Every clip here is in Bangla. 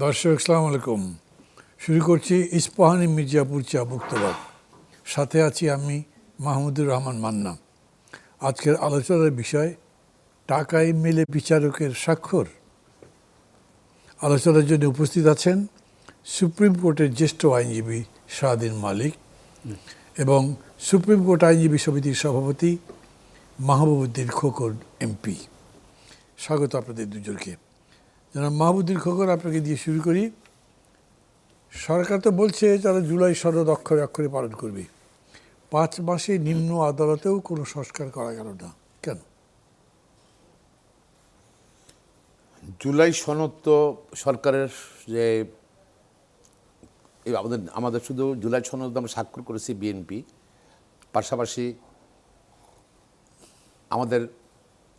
দর্শক আসসালামু আলাইকুম। শুরু করছি ইস্পাহানি মির্জাপুর চা মুক্তবাদ। সাথে আছি আমি মাহমুদুর রহমান মান্না। আজকের আলোচনার বিষয় টাকায় মেলে বিচারকের স্বাক্ষর। আলোচনার জন্য উপস্থিত আছেন সুপ্রিম কোর্টের জ্যেষ্ঠ আইনজীবী শাহদিন মালিক এবং সুপ্রিম কোর্ট আইনজীবী সমিতির সভাপতি মাহবুবউদ্দিন খোকন এমপি। স্বাগত আপনাদের দুজনকে। জনাব মাহবুবউদ্দিন খোকন, আপনাকে দিয়ে শুরু করি। সরকার তো বলছে তারা জুলাই সনদ অক্ষরে অক্ষরে পালন করবে। 5 মাসে নিম্ন আদালতেও কোনো সংস্কার করা গেল না, কেন? জুলাই সনদ তো সরকারের যে আমাদের শুধু জুলাই সনদ আমরা স্বাক্ষর করেছি বিএনপি, পাশাপাশি আমাদের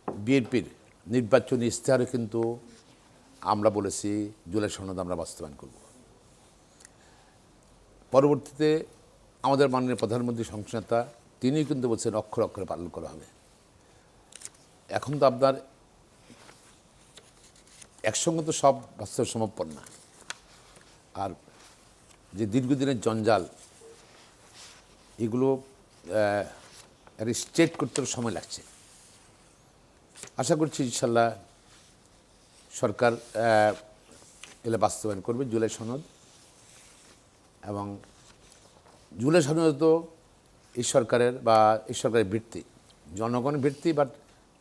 বিএনপির নির্বাচনী ইশতেহারে কিন্তু আমরা বলেছি জুলাই সনদ আমরা বাস্তবায়ন করব। পরবর্তীতে আমাদের মাননীয় প্রধানমন্ত্রী সংসদনেতা তিনিও কিন্তু বলছেন অক্ষর অক্ষরে পালন করা হবে। এখন তো আপনার একসঙ্গে তো সব বাস্তব সম্ভবপর না। আর যে দীর্ঘদিনের জঞ্জাল, এগুলো স্ট্রেট করতে সময় লাগছে। আশা করছি ইনশাল্লাহ সরকার এলে বাস্তবায়ন করবে জুলাই সনদ। এবং জুলাই সনদ তো এই সরকারের ভিত্তি, জনগণের ভিত্তি, বাট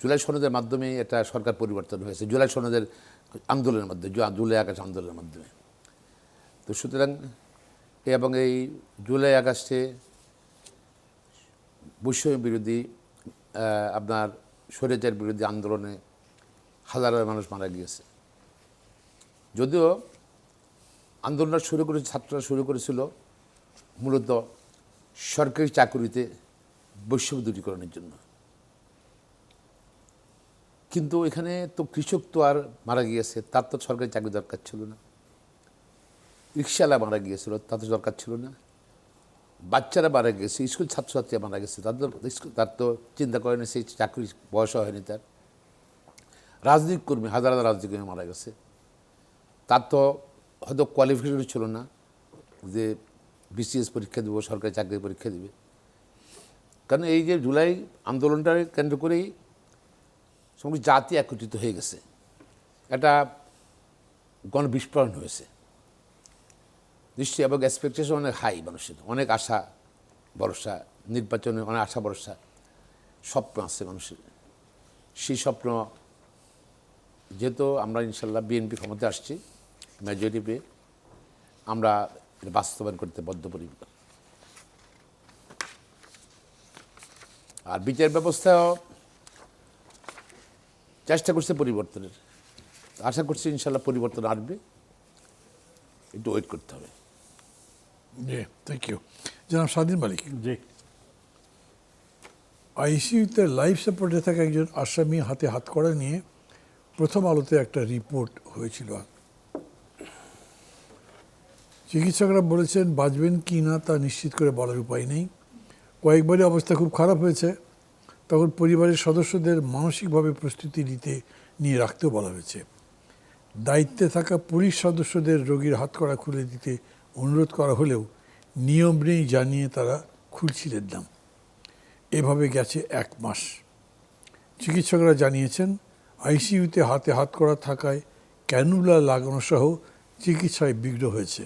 জুলাই সনদের মাধ্যমে এটা সরকার পরিবর্তন হয়েছে, জুলাই সনদের আন্দোলনের মাধ্যমে, জুলাই আগস্ট আন্দোলনের মাধ্যমে। তো সুতরাং এবং এই জুলাই আগস্টে বৈষম্য বিরোধী আপনার স্বৈরাচার বিরোধী আন্দোলনে হাজার মানুষ মারা গিয়েছে। যদিও আন্দোলনটা ছাত্ররা শুরু করেছিল মূলত সরকারি চাকুরিতে বৈষম্য দূরীকরণের জন্য, কিন্তু এখানে তো কৃষক তো আর মারা গিয়েছে, তার তো সরকারি চাকরি দরকার ছিল না। রিক্সাওয়ালা মারা গিয়েছিল, তার তো দরকার ছিল না। বাচ্চারা মারা গেছে, স্কুল ছাত্রছাত্রীরা মারা গেছে, তার তো চিন্তা করেনি, সেই চাকরি বয়স হয়নি তার। রাজনৈতিক কর্মী, হাজার হাজার রাজনৈতিক কর্মী মারা গেছে, তার তো হয়তো কোয়ালিফিকেশন ছিল না যে বিসিএস পরীক্ষা দেবো, সরকারি চাকরির পরীক্ষা দেবে। কারণ এই যে জুলাই আন্দোলনটাকে কেন্দ্র করেই সমগ্র জাতি একত্রিত হয়ে গেছে, একটা গণবিস্ফোরণ হয়েছে নিশ্চয়ই। এবং এক্সপেকটেশন অনেক হাই, মানুষের অনেক আশা ভরসা, নির্বাচনে অনেক আশা ভরসা, স্বপ্ন আছে মানুষের। সেই স্বপ্ন যেহেতু আমরা ইনশাল্লাহ বিএনপি ক্ষমতায় আসছি, মেজরিটি পেয়ে আমরা বাস্তবায়ন করতে বদ্ধপরিকর। আর বিচার ব্যবস্থাও চেষ্টা করছে পরিবর্তনের, আশা করছি ইনশাল্লাহ পরিবর্তন আসবে, একটু ওয়েট করতে হবে। জি, থ্যাংক ইউ। জনাব শাহদিন মালিক, জি, আইসিইউতে লাইফ সাপোর্টে থাকা একজন আসামি হাতে হাতকড়া নিয়ে প্রথম আলোতে একটা রিপোর্ট হয়েছিল। চিকিৎসকরা বলেছেন বাঁচবেন কি না তা নিশ্চিত করে বলার উপায় নেই। কয়েকবারই অবস্থা খুব খারাপ হয়েছে, তখন পরিবারের সদস্যদের মানসিকভাবে প্রস্তুতি নিয়ে রাখতেও বলা হয়েছে। দায়িত্বে থাকা পুলিশ সদস্যদের রোগীর হাতকড়া খুলে দিতে অনুরোধ করা হলেও নিয়ম নেই জানিয়ে তারা খুলছিলেন না। এভাবে গেছে 1 মাস। চিকিৎসকরা জানিয়েছেন আইসিইউতে হাতে হাতকড়া থাকায় ক্যানুলা লাগানো সহ চিকিৎসায় বিঘ্ন হয়েছে।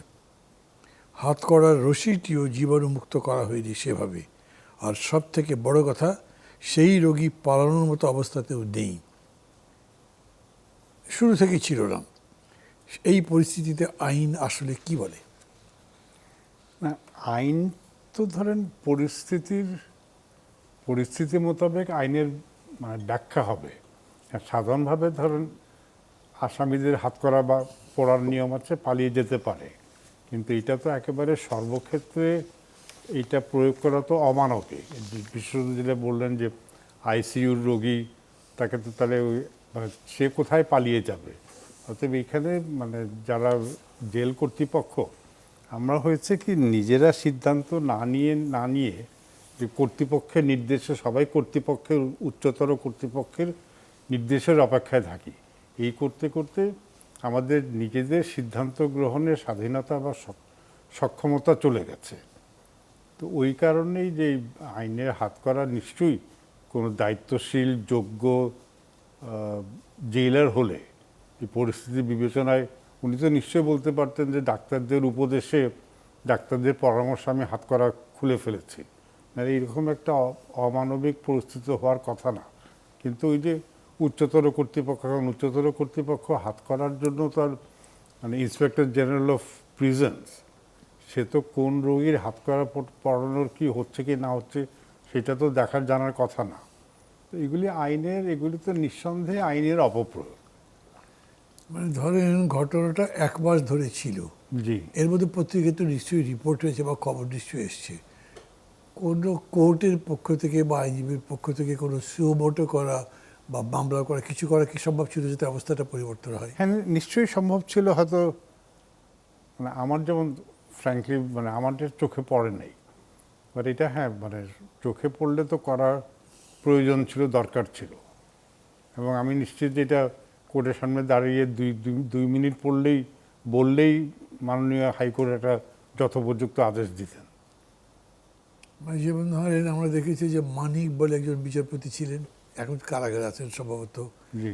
হাতকড়ার রশিটিও জীবাণুমুক্ত করা হয়নি সেভাবে। আর সব থেকে বড় কথা, সেই রোগী পালানোর মতো অবস্থাতেও নেই, শুরু থেকেই ছিল না। এই পরিস্থিতিতে আইন আসলে কি বলে? না, আইন তো ধরেন পরিস্থিতি মোতাবেক আইনের ব্যাখ্যা হবে। সাধারণভাবে ধরেন আসামিদের হাতকড়া বা পড়ার নিয়ম আছে, পালিয়ে যেতে পারে, কিন্তু এটা তো একেবারে সর্বক্ষেত্রে এইটা প্রয়োগ করা তো অমানবিক। বিশ্বজিৎ বললেন যে আইসিইউর রোগী, তাকে তো তাহলে সে কোথায় পালিয়ে যাবে? অতএব এখানে যারা জেল কর্তৃপক্ষ, আমরা হয়েছে কি নিজেরা সিদ্ধান্ত না নিয়ে যে কর্তৃপক্ষের নির্দেশে, সবাই কর্তৃপক্ষের উচ্চতর কর্তৃপক্ষের নির্দেশের অপেক্ষায় থাকি। এই করতে করতে আমাদের নিজেদের সিদ্ধান্ত গ্রহণের স্বাধীনতা বা সক্ষমতা চলে গেছে। তো ওই কারণেই যে আইনের হাতকড়া নিশ্চয়ই কোনো দায়িত্বশীল যোগ্য জেলার হলে এই পরিস্থিতি বিবেচনায় উনি তো নিশ্চয়ই বলতে পারতেন যে ডাক্তারদের উপদেশে, ডাক্তারদের পরামর্শ আমি হাতকড়া খুলে ফেলেছি, মানে এইরকম একটা অমানবিক পরিস্থিতি হওয়ার কথা না। কিন্তু ওই যে উচ্চতর কর্তৃপক্ষ, কারণ উচ্চতর কর্তৃপক্ষ হাত করার জন্য তার মানে ইন্সপেক্টর জেনারেল অফ প্রিজনস, সে তো কোন রোগীর হাত করা পড়ানোর কি হচ্ছে কি না হচ্ছে সেটা তো দেখার জানার কথা না। তো এগুলি তো নিঃসন্দেহে আইনের অপপ্রয়োগ। মানে ধরেন ঘটনাটা 1 মাস ধরে ছিল, জি, এর মধ্যে পত্রিকায় তো নিশ্চয়ই রিপোর্ট হয়েছে বা খবর নিশ্চয়ই এসছে, কোনো কোর্টের পক্ষ থেকে বা আইনজীবীর পক্ষ থেকে কোনো সুমোটো করা বা মামলা করা, কিছু করা কি সম্ভব ছিল যাতে অবস্থাটা পরিবর্তন হয়? হ্যাঁ নিশ্চয়ই সম্ভব ছিল। হয়তো মানে আমার যেমন ফ্র্যাঙ্কলি মানে আমাদের চোখে পড়ে নাই, বাট এটা হ্যাঁ মানে চোখে পড়লে তো করার প্রয়োজন ছিল, দরকার ছিল। এবং আমি নিশ্চিত যে এটা কোর্টের সামনে দাঁড়িয়ে দুই মিনিট বললেই মাননীয় হাইকোর্ট একটা যথোপযুক্ত আদেশ দিতেন। মানে যেমন ধরেন আমরা দেখেছি যে মানিক বলে একজন বিচারপতি ছিলেন, এখন কারাগারে আছেন সম্ভবত, জি,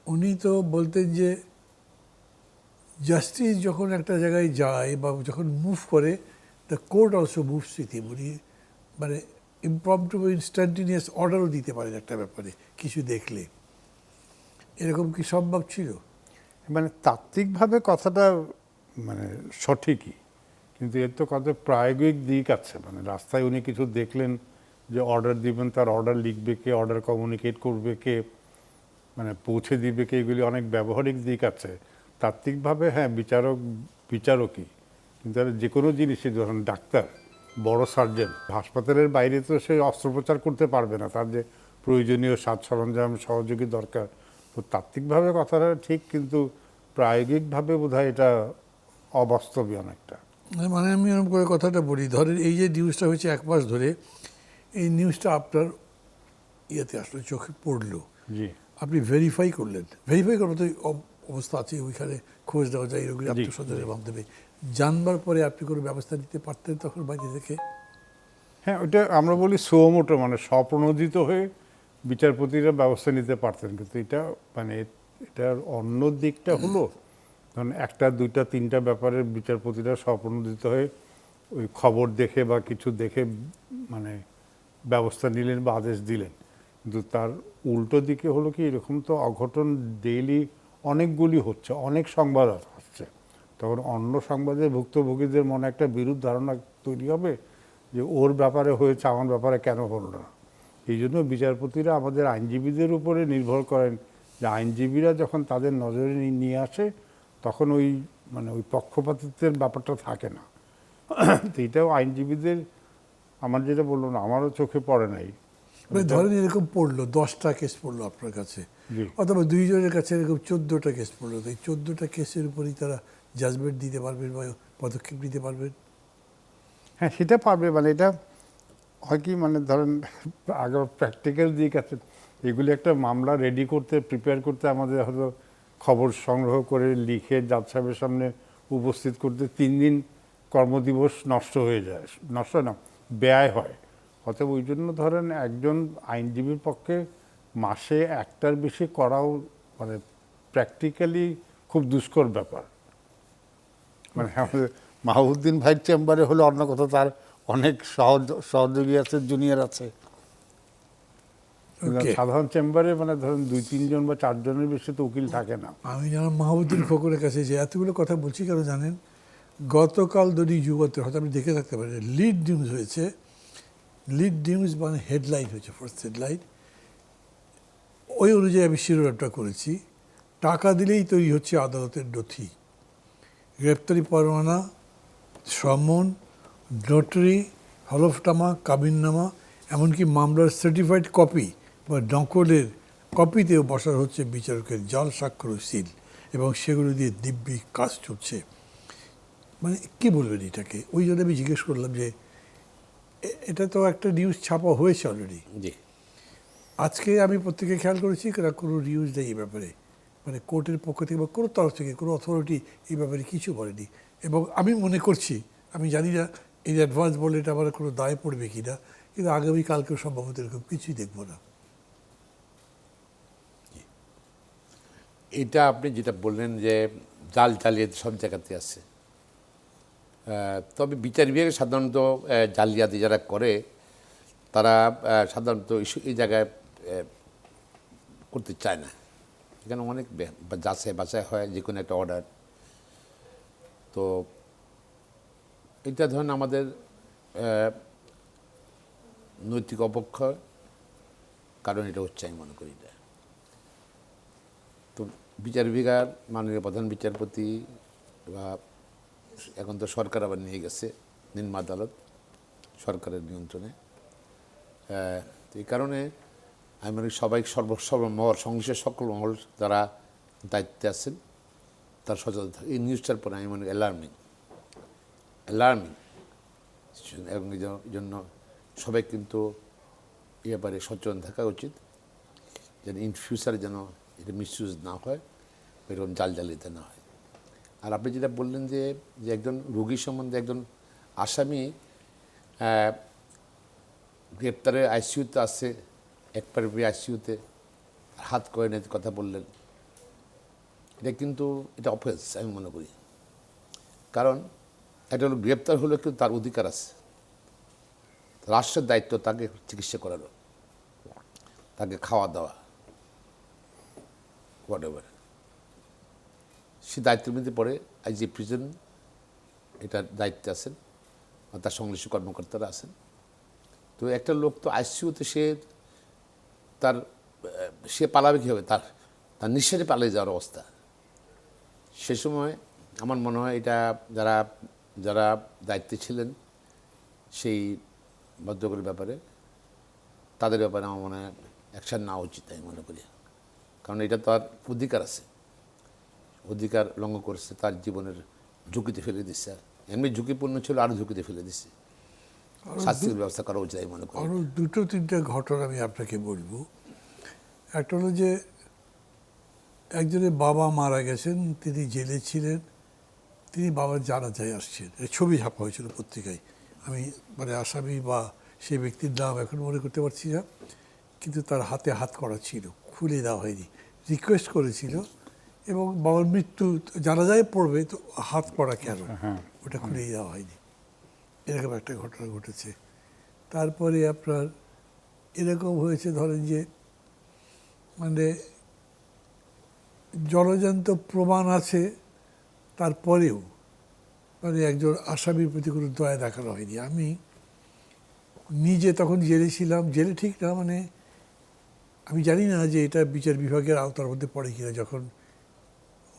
উনি তো বলতেন যে জাস্টিস যখন একটা জায়গায় যায় বা যখন মুভ করে, the court also moves with him. উনি মানে ইমপ্রম্পটু ইনস্ট্যান্টেনিয়াস অর্ডারও দিতে পারেন একটা ব্যাপারে কিছু দেখলে। এরকম কি সম্ভব ছিল? মানে তাত্ত্বিকভাবে কথাটা মানে সঠিকই, কিন্তু এর তো কত প্রায়োগিক দিক আছে। মানে রাস্তায় উনি কিছু দেখলেন যে অর্ডার দিবেন, তার অর্ডার লিখবে কে, অর্ডার কমিউনিকেট করবে কে, মানে পৌঁছে দিবে কে, এগুলি অনেক ব্যবহারিক দিক আছে। তাত্ত্বিকভাবে হ্যাঁ বিচারকই, কিন্তু আর যে কোনো জিনিসই ধরেন ডাক্তার, বড় সার্জন, হাসপাতালের বাইরে তো সে অস্ত্রোপচার করতে পারবে না, তার যে প্রয়োজনীয় সাজ সরঞ্জাম সহযোগী দরকার। তো তাত্ত্বিকভাবে কথাটা ঠিক, কিন্তু প্রায়োগিকভাবে বোধহয় এটা অবাস্তবই অনেকটা। মানে আমি এরকম করে কথাটা বলি, ধরেন এই যে নিউজটা হয়েছে 1 মাস ধরে, এই নিউজটা আপনার ইয়েতে আসলো, চোখে পড়লো, জি, আপনি ভেরিফাই করলেন, ভেরিফাই করার তো অবস্থা আছে, ওইখানে খোঁজ দেওয়া যায় এরকম জি, আত্মস্বজনের মাধ্যমে। জানবার পরে আপনি কোনো ব্যবস্থা নিতে পারতেন তখন বাইরে থেকে? হ্যাঁ ওইটা আমরা বলি সুমোটো, মানে স্বপ্রণোদিত হয়ে বিচারপতিরা ব্যবস্থা নিতে পারতেন। কিন্তু এটা মানে এটার অন্য দিকটা হলো ধরুন 1টা 2টা 3টা ব্যাপারে বিচারপতিরা স্বপ্রণোদিত হয়ে ওই খবর দেখে বা কিছু দেখে মানে ব্যবস্থা নিলেন বা আদেশ দিলেন। কিন্তু তার উল্টো দিকে হলো কি, এরকম তো অঘটন ডেইলি অনেকগুলি হচ্ছে, অনেক সংবাদ আসছে, তখন অন্য সংবাদের ভুক্তভোগীদের মনে একটা বিরূপ ধারণা তৈরি হবে যে ওর ব্যাপারে হয়েছে, আমার ব্যাপারে কেন হলো না। এই জন্য বিচারপতিরা আমাদের আইনজীবীদের উপরে নির্ভর করেন, যে আইনজীবীরা যখন তাদের নজরে নিয়ে আসে তখন ওই মানে ওই পক্ষপাতিত্বের ব্যাপারটা থাকে না। তো এটাও আইনজীবীদের, আমার যেটা বললো না, আমারও চোখে পড়ে নাই। মানে ধরেন এরকম পড়লো, 10টা কেস পড়লো আপনার কাছে, জি, অথবা 2 জনের কাছে এরকম 14টা কেস পড়লো, তো এই 14টা কেসের উপরই তারা জাজমেন্ট দিতে পারবেন বা পদক্ষেপ নিতে পারবেন? হ্যাঁ সেটা পারবে। মানে এটা হয় কি, মানে ধরেন আগে প্র্যাকটিক্যাল দিক আছে, এগুলি একটা মামলা রেডি করতে, প্রিপেয়ার করতে আমাদের হয়তো খবর সংগ্রহ করে লিখে জাজ সাহেবের সামনে উপস্থিত করতে 3 দিন কর্মদিবস নষ্ট হয়ে যায়, নষ্ট না ব্যয় হয়। অতএব ওই জন্য ধরেন একজন আইনজীবীর পক্ষে মাসে 1টার বেশি করাও মানে প্র্যাকটিক্যালি খুব দুষ্কর ব্যাপার। মানে আমাদের মাহবুদ্দিন ভাইয়ের চেম্বারে হলে অন্য কথা, তার অনেক সহযোগী আছে, জুনিয়র আছে। Okay. সাধারণ চেম্বারে মানে ধরেন 2-3 জন বা 4 জনের বেশি তো উকিল থাকে না। আমি যেন মাহবুদ্দিন ফকরের কাছে যে এতগুলো কথা বলছি কেন জানেন, গতকাল দৈনিক যুগান্তর, হয়তো আপনি দেখে থাকতে পারেন, লিড নিউজ হয়েছে, লিড নিউজ মানে হেডলাইন হয়েছে, ফার্স্ট হেডলাইন, ওই অনুযায়ী আমি শিরোনামটা করেছি, টাকা দিলেই তৈরি হচ্ছে আদালতের নথি, গ্রেপ্তারি পরোয়ানা, সমন, নোটারি, হলফনামা, কাবিননামা, এমনকি মামলার সার্টিফাইড কপি বা নকলের কপিতেও বসানো হচ্ছে বিচারকের জাল স্বাক্ষর ও সিল, এবং সেগুলো দিয়ে দিব্যি কাজ চলছে। মানে কী বলবেন এটাকে? ওই জন্য আমি জিজ্ঞেস করলাম যে এটা তো একটা নিউজ ছাপা হয়েছে অলরেডি, জি, আজকে আমি প্রত্যেকে খেয়াল করেছি কোনো নিউজ নেই এই ব্যাপারে, মানে কোর্টের পক্ষ থেকে বা কোনো তরফ থেকে কোনো অথরিটি এই ব্যাপারে কিছু বলেনি। এবং আমি মনে করছি, আমি জানি না এই অ্যাডভান্স বলে এটা আমার কোনো দায় পড়বে কি না, কিন্তু আগামীকালকেও সম্ভবত এরকম কিছুই দেখবো না। এটা আপনি যেটা বললেন যে জালিয়াতি সব জায়গাতে আছে, তবে বিচার বিভাগে সাধারণত জালিয়াতি যারা করে তারা সাধারণত এই জায়গায় করতে চায় না। এখানে অনেক যাচাই বাছাই হয় যে কোনো একটা অর্ডার। তো এটা ধরেন আমাদের নৈতিক অবক্ষয়, কারণ এটা হচ্ছে আমি মনে করি এটা। তো বিচার বিভাগ মাননীয় প্রধান বিচারপতি বা এখন তো সরকার আবার নিয়ে গেছে নিম্ন আদালত সরকারের নিয়ন্ত্রণে। তো এই কারণে আমি মনে করি সবাই সর্বমহল সংশ্লিষ্ট সকল মহল যারা দায়িত্বে আছেন তার সচেতন থাকে। এই নিউজটার পরে আমি মনে করি অ্যালার্মিং এবং এই জন্য সবাই কিন্তু এ ব্যাপারে সচেতন থাকা উচিত, যেন ইন ফিউচারে যেন এটা মিসইউজ না হয়, এরকম জালিয়াতি না হয়। আর আপনি যেটা বললেন যে একজন রোগী সম্বন্ধে একজন আসামি গ্রেপ্তারে আইসিইউতে আছে, একবারে আইসিইউতে হাত করে নিয়ে কথা বললেন, এটা কিন্তু এটা অফেন্স আমি মনে করি। কারণ একটা লোক গ্রেপ্তার হলেও কিন্তু তার অধিকার আছে, রাষ্ট্রের দায়িত্ব তাকে চিকিৎসা করানো, তাকে খাওয়া দাওয়া, হোয়াট এভার, সে দায়িত্বের মধ্যে পড়ে। আইজি প্রিজন এটার দায়িত্বে আছেন, তার সংশ্লিষ্ট কর্মকর্তারা আছেন। তো একটা লোক তো আইসিইউতে সে পালাবে কীভাবে, তার নিঃশ্বাসে পালিয়ে যাওয়ার অবস্থা। সে সময় আমার মনে হয় এটা যারা দায়িত্বে ছিলেন সেই ভদ্রলোকের ব্যাপারে, তাদের ব্যাপারে আমার মনে হয় অ্যাকশান নেওয়া উচিত আমি মনে করি। কারণ এটা তার অধিকার আছে, অধিকার লঙ্ঘন করছে, তার জীবনের ঝুঁকিতে ফেলে দিচ্ছে। এমনি ঝুঁকিপূর্ণ ছিল, আরও ঝুঁকিতে ফেলে দিচ্ছে। শাস্তির ব্যবস্থা করা উচিত আমি মনে করি। আরও দুটো তিনটা ঘটনা আমি আপনাকে বলবো। একটা হলো যে একজনের বাবা মারা গেছেন, তিনি জেলে ছিলেন, তিনি বাবার জানাজায় আসছেন, ছবি ছাপা হয়েছিল পত্রিকায়। আমি মানে আসামি বা সেই ব্যক্তির নাম এখন মনে করতে পারছি না, কিন্তু তার হাতে হাত করা ছিল, খুলে দেওয়া হয়নি, রিকোয়েস্ট করেছিল। এবং বাবার মৃত্যু জানাজায় পড়বে, তো হাত করা কেন, ওটা খুলেই দেওয়া হয়নি। এরকম একটা ঘটনা ঘটেছে। তারপরে আপনার এরকম হয়েছে, ধরেন যে মানে জলজান্ত প্রমাণ আছে, তারপরেও মানে একজন আসামির প্রতি কোনো দয়া দেখানো হয়নি। আমি নিজে তখন জেলে ছিলাম, জেলে ঠিক না, মানে আমি জানি না যে এটা বিচার বিভাগের আওতার মধ্যে পড়ে কিনা, যখন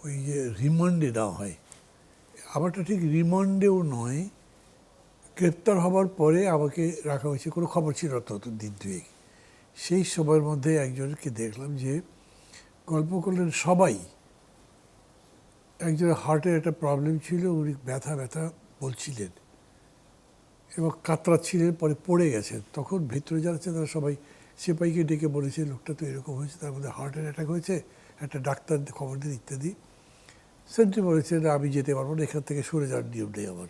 ওই যে রিমান্ডে নেওয়া হয়, আমারটা ঠিক রিমান্ডেও নয়, গ্রেপ্তার হবার পরে আমাকে রাখা হয়েছে, কোনো খবর ছিল না তত দিন দুয়েক। সেই সময়ের মধ্যে একজনকে দেখলাম যে গল্প করলেন সবাই, একজনের হার্টের একটা প্রবলেম ছিল, উনি ব্যথা বলছিলেন এবং কাতরাচ্ছিলেন, পরে পড়ে গেছেন। তখন ভেতরে যারা আছে তারা সবাই সিপাহীকে ডেকে বলেছে, লোকটা তো এরকম হয়েছে, তার মধ্যে হার্টের অ্যাটাক হয়েছে, একটা ডাক্তার খবর দিন ইত্যাদি। সেন্ট্রি বলেছে না, আমি যেতে পারবো না, এখান থেকে সরে যাওয়ার নিয়ম নেই আমার।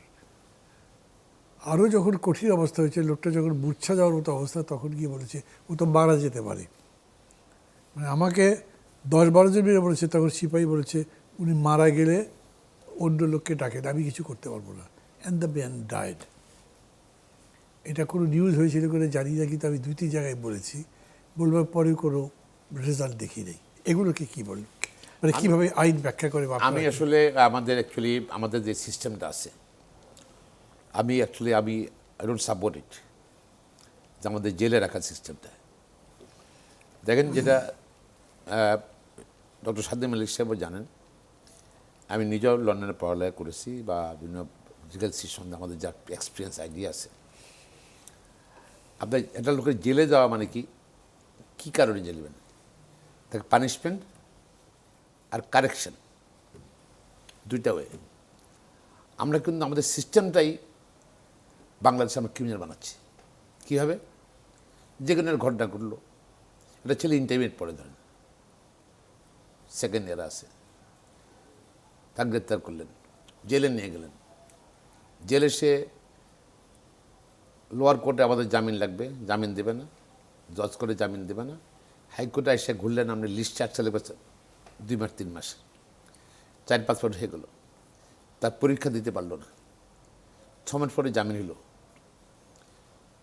আরও যখন কঠিন অবস্থা হয়েছে, লোকটা যখন মূর্ছা যাওয়ার মতো অবস্থা, তখন গিয়ে বলেছে ও তো মারা যেতে পারে। মানে আমাকে 10-12 জন মিলে বলেছে, তখন সিপাহী বলেছে উনি মারা গেলে অন্য লোককে ডাকেন, আমি কিছু করতে পারবো না। And the man died. এটা কোনো নিউজ হয়েছিল করে জানি না, কিন্তু আমি 2-3 জায়গায় বলেছি, বলবার পরে কোনো রেজাল্ট দেখি নেই। এগুলোকে কী বলুন, মানে কীভাবে আইন ব্যাখ্যা করে? আমি আসলে আমাদের যে সিস্টেমটা আছে, আমি আই ডোন্ট সাপোর্ট ইট, যে আমাদের জেলে রাখার সিস্টেমটা। দেখেন, যেটা ডক্টর সাদ্দাম মালিক সাহেবও জানেন, আমি নিজেও লন্ডনে পড়ালেখা করেছি বা বিভিন্ন চিকিৎসার সঙ্গে আমাদের যা এক্সপিরিয়েন্স আইডিয়া আছে। আপনার একটা লোকের জেলে যাওয়া মানে কী কারণে জেলবেন? তাকে পানিশমেন্ট আর কারেকশন, দুইটা ওয়ে। আমরা কিন্তু আমাদের সিস্টেমটাই বাংলাদেশে আমরা ক্রিমিনাল বানাচ্ছি। কীভাবে? যে কোনো ঘটনা ঘটলো, একটা ছেলে ইন্টারমিডিয়েট পড়ে, ধরেন সেকেন্ড ইয়ারে আছে, তাকে গ্রেপ্তার করলেন, জেলে নিয়ে গেলেন। জেলে সে লোয়ার কোর্টে আমাদের জামিন লাগবে, জামিন দেবে না, জজ করে জামিন দেবে না। হাইকোর্টে এসে ঘুরলেন, আপনি লিস্ট চার্জ চালে 2 মাস 3 মাস, 4-5 মাস হয়ে গেল, তার পরীক্ষা দিতে পারলো না। 6 মাস পরে জামিন হলো।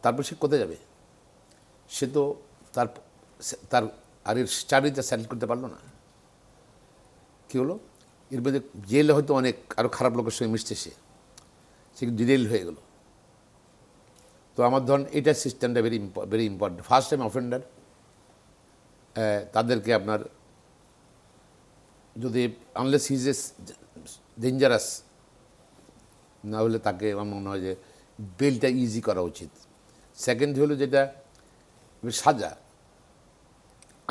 তারপর সে কোথায় যাবে? সে তো তার তার আর এর চাকরিটা সেটেল করতে পারলো না। কী হলো? এর মধ্যে জেলে হয়তো অনেক আরও খারাপ লোকের সঙ্গে মিশছে, সে ডিটেল হয়ে গেল। তো আমার ধরুন এটা সিস্টেমটা very important. First time offender তাদেরকে আপনার যদি আনলেস হিজ এ ডেঞ্জারাস না হলে তাকে আমার মনে হয় যে বেলটা ইজি করা উচিত। সেকেন্ড হলো যেটা সাজা,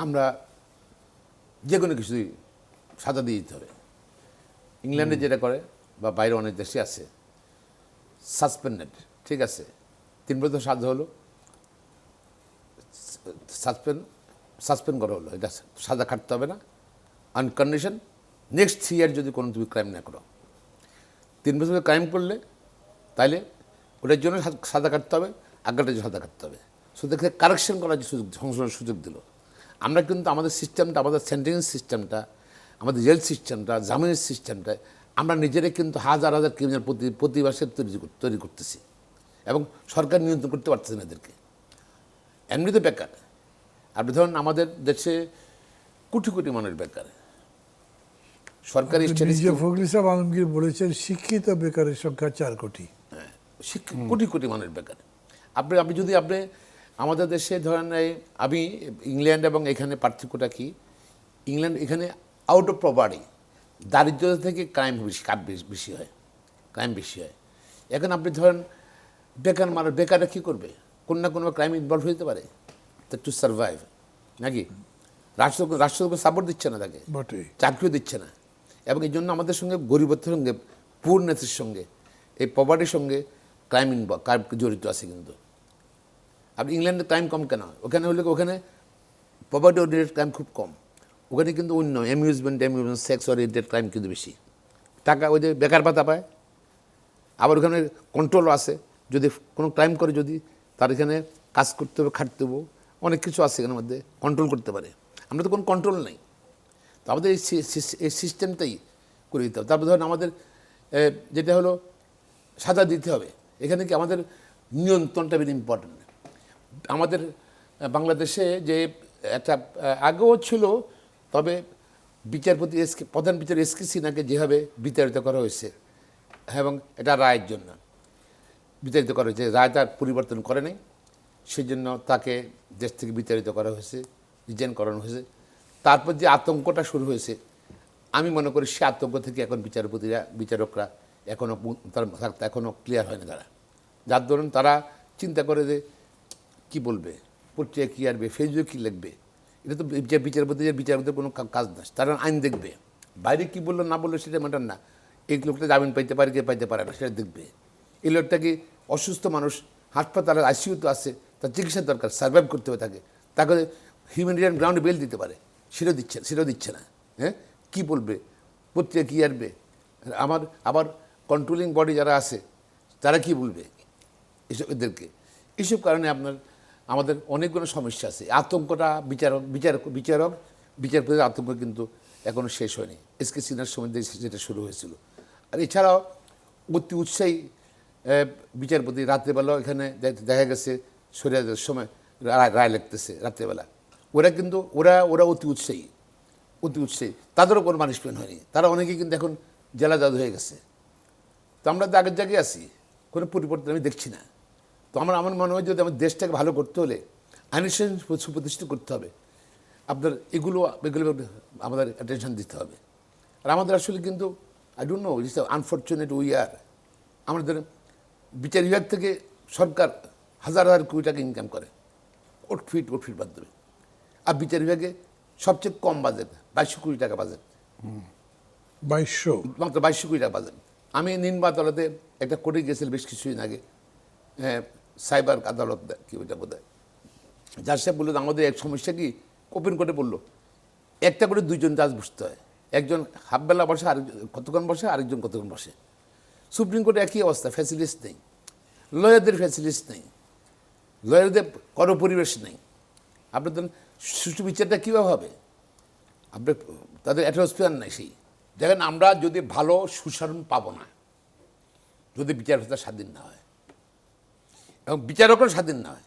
আমরা যে কোনো কিছুই সাজা দিয়ে দিতে হবে। ইংল্যান্ডে যেটা করে বা বাইরে অনেক দেশে আছে সাসপেন্ডেড, ঠিক আছে, 3 বছর সাজা হলো, সাসপেন্ড করা হলো, এটা সাজা খাটতে হবে না, অন কন্ডিশন নেক্সট 3 ইয়ার যদি কোনো তুমি ক্রাইম না করো। 3 বছর ক্রাইম করলে তাইলে ওটার জন্য সাজা কাটতে হবে, আগেরটার জন্য সাজা কাটতে হবে। সুতরাং কারেকশন করার যে সংশোধনের সুযোগ দিল। আমরা কিন্তু আমাদের সিস্টেমটা, আমাদের সেন্টেন্স সিস্টেমটা, আমাদের জেল সিস্টেমটা, জামিনের সিস্টেমটা আমরা নিজেরাই কিন্তু হাজার হাজার ক্রিমিনাল প্রতি মাসে তৈরি করতেছি এবং সরকার নিয়ন্ত্রণ করতে পারতেছে না এদেরকে। এমনিতে বেকার। আপনি ধরুন আমাদের দেশে কোটি কোটি মানুষ বেকার। সরকারি নিজে ফখরুল ইসলাম আলমগীর বলেছেন শিক্ষিত বেকারের সংখ্যা 4 কোটি। কোটি কোটি মানুষ বেকার। আপনি যদি আমাদের দেশে ধরেন আমি ইংল্যান্ড এবং এখানে পার্থক্যটা কি, ইংল্যান্ড এখানে আউট অফ পভার্টি, দারিদ্রতা থেকে ক্রাইম বেশি হয়, ক্রাইম বেশি হয়। এখন আপনি ধরেন বেকার মানুষ, বেকাররা কী করবে? কোনো না কোনো ক্রাইম ইনভলভ হতে পারে টু সার্ভাইভ, নাকি? রাষ্ট্র সাপোর্ট দিচ্ছে না তাকে, চাকরিও দিচ্ছে না। এবং এই জন্য আমাদের সঙ্গে গরিবত্বের সঙ্গে, পুরনেসের সঙ্গে, এই পভার্টির সঙ্গে ক্রাইম জড়িত আছে। কিন্তু আপনি ইংল্যান্ডে ক্রাইম কম কেন? ওখানে হলে ওখানে পভার্টি ওরিয়েন্টেড ক্রাইম খুব কম। ওখানে কিন্তু অন্য অ্যামিউজমেন্ট, সেক্স ওরিয়েন্টেড ক্রাইম কিন্তু বেশি। টাকা ওই যে বেকার ভাতা পায়, আবার ওখানে কন্ট্রোলও আছে। যদি কোনো ক্রাইম করে, যদি তার এখানে কাজ করতে হবে, খাটতে হবে, অনেক কিছু আছে এখানের মধ্যে, কন্ট্রোল করতে পারে। আমরা তো কোনো কন্ট্রোল নেই। তো আমাদের এই সিস্টেমটাই করে দিতে হবে। তারপর ধরুন আমাদের যেটা হলো সাজা দিতে হবে। এখানে কি আমাদের নিয়ন্ত্রণটা ভেরি ইম্পর্টেন্ট। আমাদের বাংলাদেশে যে একটা আগেও ছিল, তবে বিচারপতি প্রধান বিচারপতি এসকে সিনহাকে যেভাবে বিতাড়িত করা হয়েছে, এবং এটা রায়ের জন্য বিতাড়িত করা হয়েছে, রায় তার পরিবর্তন করে নাই, সেই জন্য তাকে দেশ থেকে বিতাড়িত করা হয়েছে, রিজাইন করানো হয়েছে। তারপর যে আতঙ্কটা শুরু হয়েছে, আমি মনে করি সে আতঙ্ক থেকে এখন বিচারকরা এখনও ক্লিয়ার হয় না তারা। যার ধরুন তারা চিন্তা করে যে কী বলবে, পত্রিকা কী আসবে, ফেসবুকে কী লিখবে, এটা তো বিচারপতির কোনো কাজ না। তারা আইন দেখবে, বাইরে কী বললো না বললো সেটা ম্যাটার না। এই লোকটা জামিন পাইতে পারে কি পাইতে পারে না সেটা দেখবে। এই লোকটা কি অসুস্থ মানুষ, হাসপাতালের আইসিইউতে আছে, তার চিকিৎসার দরকার, সার্ভাইভ করতে হবে তাকে হিউম্যানিটেরিয়ান গ্রাউন্ডে বেল দিতে পারে, সেটাও দিচ্ছে না। হ্যাঁ, কী বলবে, পত্রিকা কী আসবে, আবার কন্ট্রোলিং বডি যারা আছে তারা কি বলবে এদেরকে। এইসব কারণে আমাদের অনেকগুলো সমস্যা আছে। আতঙ্কটা বিচারপতির আতঙ্ক কিন্তু এখনও শেষ হয়নি। এসকে সিনহার সময় যেটা শুরু হয়েছিল। আর এছাড়াও অতি উৎসাহী বিচারপতি, রাত্রেবেলাও এখানে দেখা গেছে সরিয়াদের সময় রায় লিখতেছে রাত্রেবেলা। ওরা অতি উৎসাহী, তাদেরও কোনো পানিশমেন্ট হয়নি। তারা অনেকেই কিন্তু এখন জেলা জাজ হয়ে গেছে। তো আমরা তো আগের জায়গায় আছি, কোনো পরিবর্তন আমি দেখছি না। তো আমার মনে হয় যদি আমার দেশটাকে ভালো করতে হলে আইনের সুপ্রতিষ্ঠিত করতে হবে, এগুলো আমাদের অ্যাটেনশন দিতে হবে। আর আমাদের আসলে কিন্তু I don't know, it's unfortunate we are, আমাদের বিচার বিভাগ থেকে সরকার হাজার হাজার কোটি টাকা ইনকাম করে ওট ফিট মাধ্যমে। আর বিচার বিভাগে সবচেয়ে কম বাজেট 2200 কোটি টাকা বাজেট, 2200 মাত্র 2200 কোটি টাকা বাজেট। আমি নিম্ন আদালতে একটা কোর্টে গিয়েছিলাম বেশ কিছুদিন আগে, সাইবার আদালত কি ওইটা বোধ হয়, যার সাহেব বললো আমাদের এক সমস্যা কি, ওপেন কোর্টে বললো একটা করে দুইজন জাজ বসতে হয়, একজন হাফবেলা বসে, আরেকজন কতক্ষণ বসে, আরেকজন কতক্ষণ বসে। সুপ্রিম কোর্টে একই অবস্থা, ফ্যাসিলিটিস নেই, লয়ারদের ফ্যাসিলিটিস নেই, লয়ারদের পরিবেশ নেই। আপনার সুষ্ঠু বিচারটা কীভাবে হবে? আপনার তাদের অ্যাটমসফিয়ার নেই। সেই দেখেন, আমরা যদি ভালো সুশাসন পাবো না যদি বিচার ব্যবস্থা স্বাধীন না হয় এবং বিচারকরা স্বাধীন না হয়।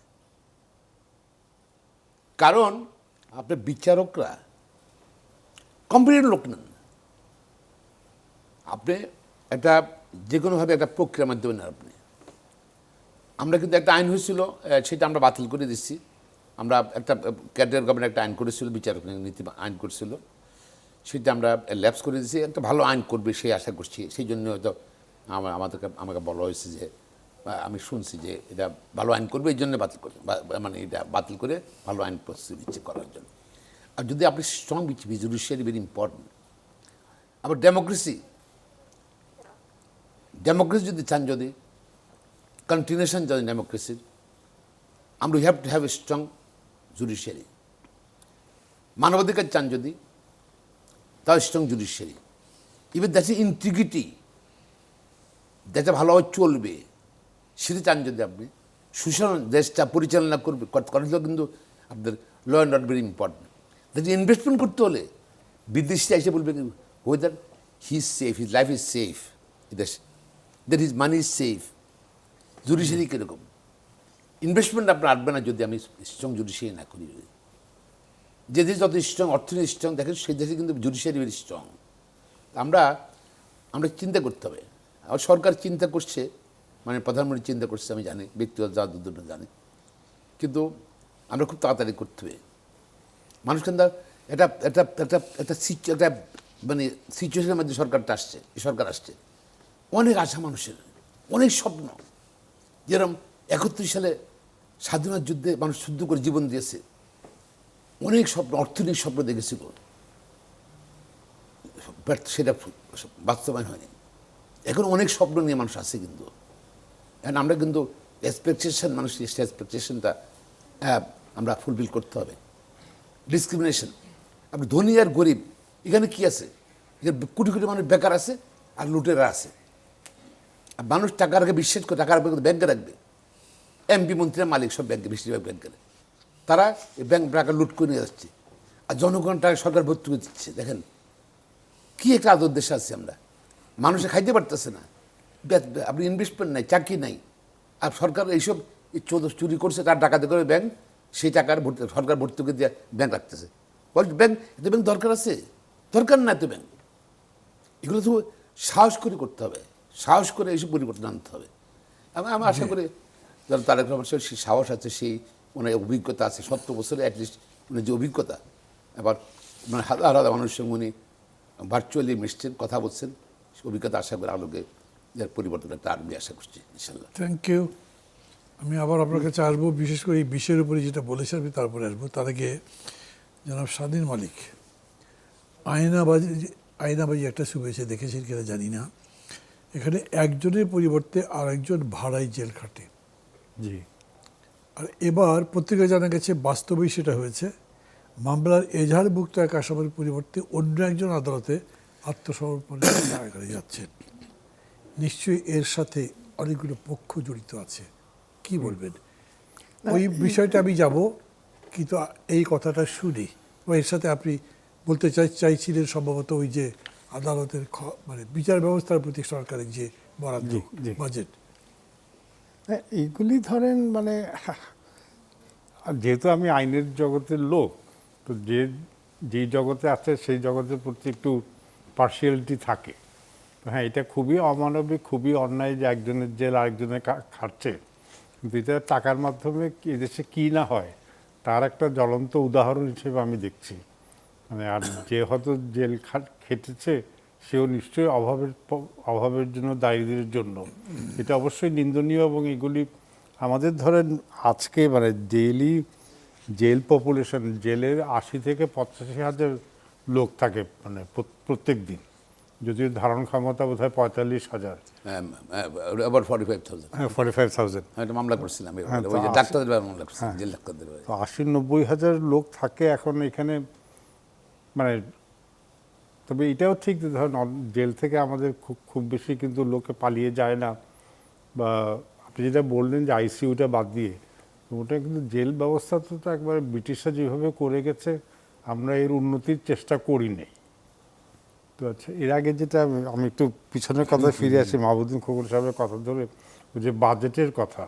কারণ আপনার বিচারকরা কম্পিটেন্ট লোক নেন। আপনি একটা যে কোনোভাবে একটা প্রক্রিয়ার মাধ্যমে নেন আপনি। আমরা কিন্তু একটা আইন হয়েছিল, সেটা আমরা বাতিল করে দিচ্ছি। আমরা একটা ক্যাডার গভর্নমেন্ট একটা আইন করেছিল, বিচারক নীতি আইন করেছিল, সেটা আমরা ল্যাপস করে দিয়েছি। একটা ভালো আইন করবে সেই আশা করছি। সেই জন্য হয়তো আমাকে বলা হয়েছে যে, আমি শুনছি যে এটা ভালো আইন করবে, এই জন্য বাতিল করে, মানে এটা বাতিল করে ভালো আইন প্রস্তুতি দিচ্ছে করার জন্য। আর যদি আপনি স্ট্রং জুডিশিয়ারি ভেরি ইম্পর্টেন্ট। আবার ডেমোক্রেসি যদি চান, যদি কন্টিনিউশন যদি ডেমোক্রেসির, আমরা have to have a strong judiciary. মানবাধিকার চান যদি, তাও strong judiciary. Even that's integrity, দেশটা ভালোভাবে চলবে, সেটা চান যদি আপনি, সুশাসন দেশটা পরিচালনা করলে কিন্তু আপনাদের law and order very important. That investment করতে হলে বিদেশিরা এসে বলবে whether he is safe, his life is safe, that his money is safe. Judiciary কীরকম ইনভেস্টমেন্ট আপনার আসবে না যদি আমি স্ট্রং জুডিশিয়ারি না করি। যে দেশ যত স্ট্রং, অর্থনীতি স্ট্রং, দেখেন সেই দেশে কিন্তু জুডিশিয়ারি ভেরি স্ট্রং। আমরা চিন্তা করতে হবে। আর সরকার চিন্তা করছে, মানে প্রধানমন্ত্রী চিন্তা করছে, আমি জানি, ব্যক্তিগত যা দুটো জানি, কিন্তু আমরা খুব তাড়াতাড়ি করতে হবে। মানুষ কিন্তু এটা একটা একটা একটা মানে সিচুয়েশনের মধ্যে সরকার আসছে। অনেক আশা মানুষের, অনেক স্বপ্ন। যেরকম 71 সালে স্বাধীনতার যুদ্ধে মানুষ যুদ্ধ করে জীবন দিয়েছে, অনেক স্বপ্ন, অর্থনৈতিক স্বপ্ন দেখেছিল, সেটা বাস্তবায়ন হয়নি। এখন অনেক স্বপ্ন নিয়ে মানুষ আছে, কিন্তু এখন আমরা কিন্তু এক্সপেকটেশন, মানুষের এক্সপেকটেশনটা আমরা ফুলফিল করতে হবে। ডিসক্রিমিনেশন, আপনি ধনী আর গরিব, এখানে কি আছে? কোটি কোটি মানুষ বেকার আছে আর লুটেরা আছে। আর মানুষ টাকার আগে বিশ্বাস করে, টাকার ব্যাংকে রাখবে। এমপি মন্ত্রীরা মালিক সব ব্যাংকে, বেশিরভাগ ব্যাংকে, তারা এই ব্যাংক টাকা লুট করে নিয়ে যাচ্ছে, আর জনগণ টাকা সরকার ভর্তি করে দিচ্ছে। দেখেন কি একটা আদর দেশে আছে আমরা। মানুষে খাইতে পারতেছে না, আপনি ইনভেস্টমেন্ট নাই, চাকরি নাই, আর সরকার এইসব চুরি করছে, তার টাকাতে করে ব্যাংক, সেই টাকার সরকার ভর্তি করে দিয়ে ব্যাংক রাখতেছে। ব্যাংক এত ব্যাংক দরকার আছে? দরকার না এত ব্যাংক। এগুলো তো সাহস করে করতে হবে, সাহস করে এইসব পরিবর্তন আনতে হবে। আমি আশা করি যারা তারেক রহমান সাহেব সেই সাহস আছে, সেই মানে অভিজ্ঞতা আছে, 70 বছরে অ্যাটলিস্ট মানে যে অভিজ্ঞতা, আবার মানে হাজার হাজার মানুষের সঙ্গে উনি ভার্চুয়ালি মিশছেন, কথা বলছেন, অভিজ্ঞতা আশা করে আলোকে যার পরিবর্তন একটা আরবি আশা করছি ইনশাল্লাহ। Thank you. আমি আবার আপনার কাছে আসবো, বিশেষ করে এই বিষয়ের উপরে যেটা বলেছেন আমি তারপরে আসবো। তার আগে জনাব স্বাধীন মালিক, আয়নাবাজি একটা শুভেচ্ছা দেখেছেন কিনা জানি না, এখানে একজনের পরিবর্তে আর একজন ভাড়ায় জেল খাটে। জি। আর এবার পত্রিকায় জানা গেছে বাস্তবেই সেটা হয়েছে। মামলার এজাহারভুক্ত এক আসামির পরিবর্তে অন্য একজন আদালতে আত্মসমর্পণের কারাগারে যাচ্ছেন। নিশ্চয়ই এর সাথে অনেকগুলো পক্ষ জড়িত আছে, কি বলবেন? ওই বিষয়টা আমি যাব, কিন্তু এই কথাটা শুনি, বা এর সাথে আপনি বলতে চাইছিলেন সম্ভবত ওই যে আদালতের মানে বিচার ব্যবস্থার প্রতি সরকারের যে বরাদ্দ, বাজেট, এইগুলি ধরেন মানে, যেহেতু আমি আইনের জগতের লোক, তো যেই জগতে আছে সেই জগতের প্রতি একটু পার্সিয়ালিটি থাকে। হ্যাঁ, এটা খুবই অমানবিক, খুবই অন্যায় যে একজনের জেল আরেকজনের খাটছে, কিন্তু এটা টাকার মাধ্যমে এদেশে কী না হয় তার একটা জ্বলন্ত উদাহরণ হিসেবে আমি দেখছি। মানে আর যে হয়তো জেল খেটেছে সেও নিশ্চয়ই অভাবের জন্য, দারিদ্রের জন্য। এটা অবশ্যই নিন্দনীয়, এবং এগুলি আমাদের ধরেন আজকে মানে জেল পপুলেশন, জেলের 80 থেকে 85 হাজার লোক থাকে মানে প্রত্যেক দিন, যদিও ধারণ ক্ষমতা বোধ হয় 45,000, আবার 45,000। হ্যাঁ 45,000 একটা মামলা করছিলাম, ডাক্তারদের মামলা করছিলাম, জেল ডাক্তারদের। তো 80-90 হাজার লোক থাকে এখন এখানে। মানে তবে এটাও ঠিক যে ধরেন জেল থেকে আমাদের খুব খুব বেশি কিন্তু লোকে পালিয়ে যায় না, বা আপনি যেটা বললেন যে আইসিইউটা বাদ দিয়ে, তো ওটা কিন্তু জেল ব্যবস্থাটা তো একবার ব্রিটিশরা যেভাবে করে গেছে আমরা এর উন্নতির চেষ্টা করি নেই। তো আচ্ছা, এর আগে যেটা আমি একটু পিছনের কথায় ফিরে আসি, মাহবুদ্দিন খোকন সাহেবের কথা ধরে, ওই যে বাজেটের কথা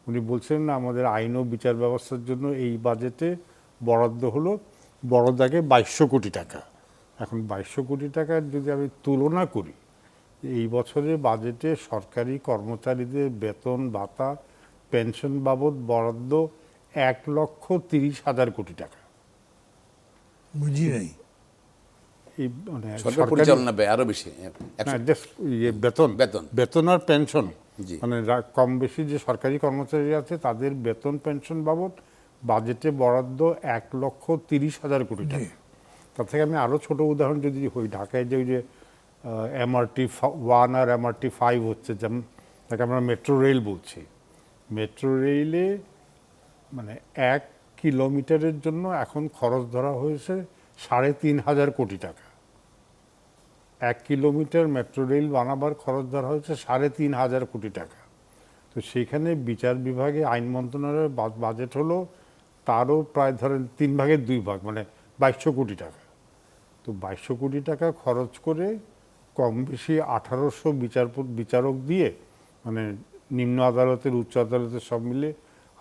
উনি বলছেন না, আমাদের আইন ও বিচার ব্যবস্থার জন্য এই বাজেটে বরাদ্দ হলো বড় দাগে 2200 কোটি টাকা। এখন 2200 কোটি টাকার যদি আমি তুলনা করি, এই বছরের বাজেটে সরকারি কর্মচারীদের বেতন ভাতা পেনশন বাবদ বরাদ্দ 1,30,000 কোটি টাকা। বুঝি নাই। এই মানে সরকার পরিচালনা ব্যয় আরো বেশি, না, just বেতন বেতন। বেতন আর পেনশন, জি। মানে কম বেশি যে সরকারি কর্মচারী আছে তাদের বেতন পেনশন বাবদ বাজেটে বরাদ্দ 1,30,000 কোটি টাকা। তার থেকে আমি আরও ছোট উদাহরণ যদি হই, ঢাকায় যে ওই যে MRT-1 আর MRT-5 হচ্ছে, যেমন তাকে আমরা মেট্রো রেল বলছি, মেট্রো রেলে মানে 1 কিলোমিটারের জন্য এখন খরচ ধরা হয়েছে 3,500 কোটি টাকা। 1 কিলোমিটার মেট্রো রেল বানাবার খরচ ধরা হয়েছে 3,500 কোটি টাকা। তো সেখানে বিচার বিভাগে আইন মন্ত্রণালয়ের বাজেট হলো তারও প্রায় ধরেন 3 ভাগের 2 ভাগ, মানে 2200 কোটি টাকা। তো 2200 কোটি টাকা খরচ করে কম বেশি 1800 বিচারক দিয়ে, মানে নিম্ন আদালতের উচ্চ আদালতের সব মিলে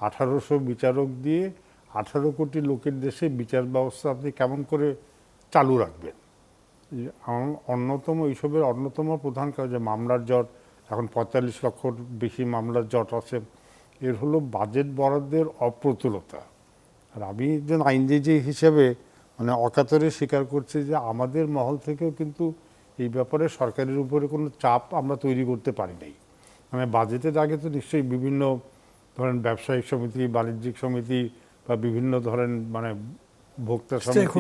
1800 বিচারক দিয়ে 18 কোটি লোকের দেশে বিচার ব্যবস্থা আপনি কেমন করে চালু রাখবেন? অন্যতম এইসবের অন্যতম প্রধান কারণ যে মামলার জট, এখন 45 লক্ষর বেশি মামলার জট আছে, এর হলো বাজেট বরাদ্দের অপ্রতুলতা। আর আমি একজন আইনজীবী হিসেবে মানে অকাতরে স্বীকার করছি যে আমাদের মহল থেকেও কিন্তু এই ব্যাপারে সরকারের উপরে কোনো চাপ আমরা তৈরি করতে পারি নাই। মানে বাজেটের আগে তো নিশ্চয়ই বিভিন্ন ধরেন ব্যবসায়িক সমিতি, বাণিজ্যিক সমিতি বা বিভিন্ন ধরেন মানে ভোক্তা সমিতি,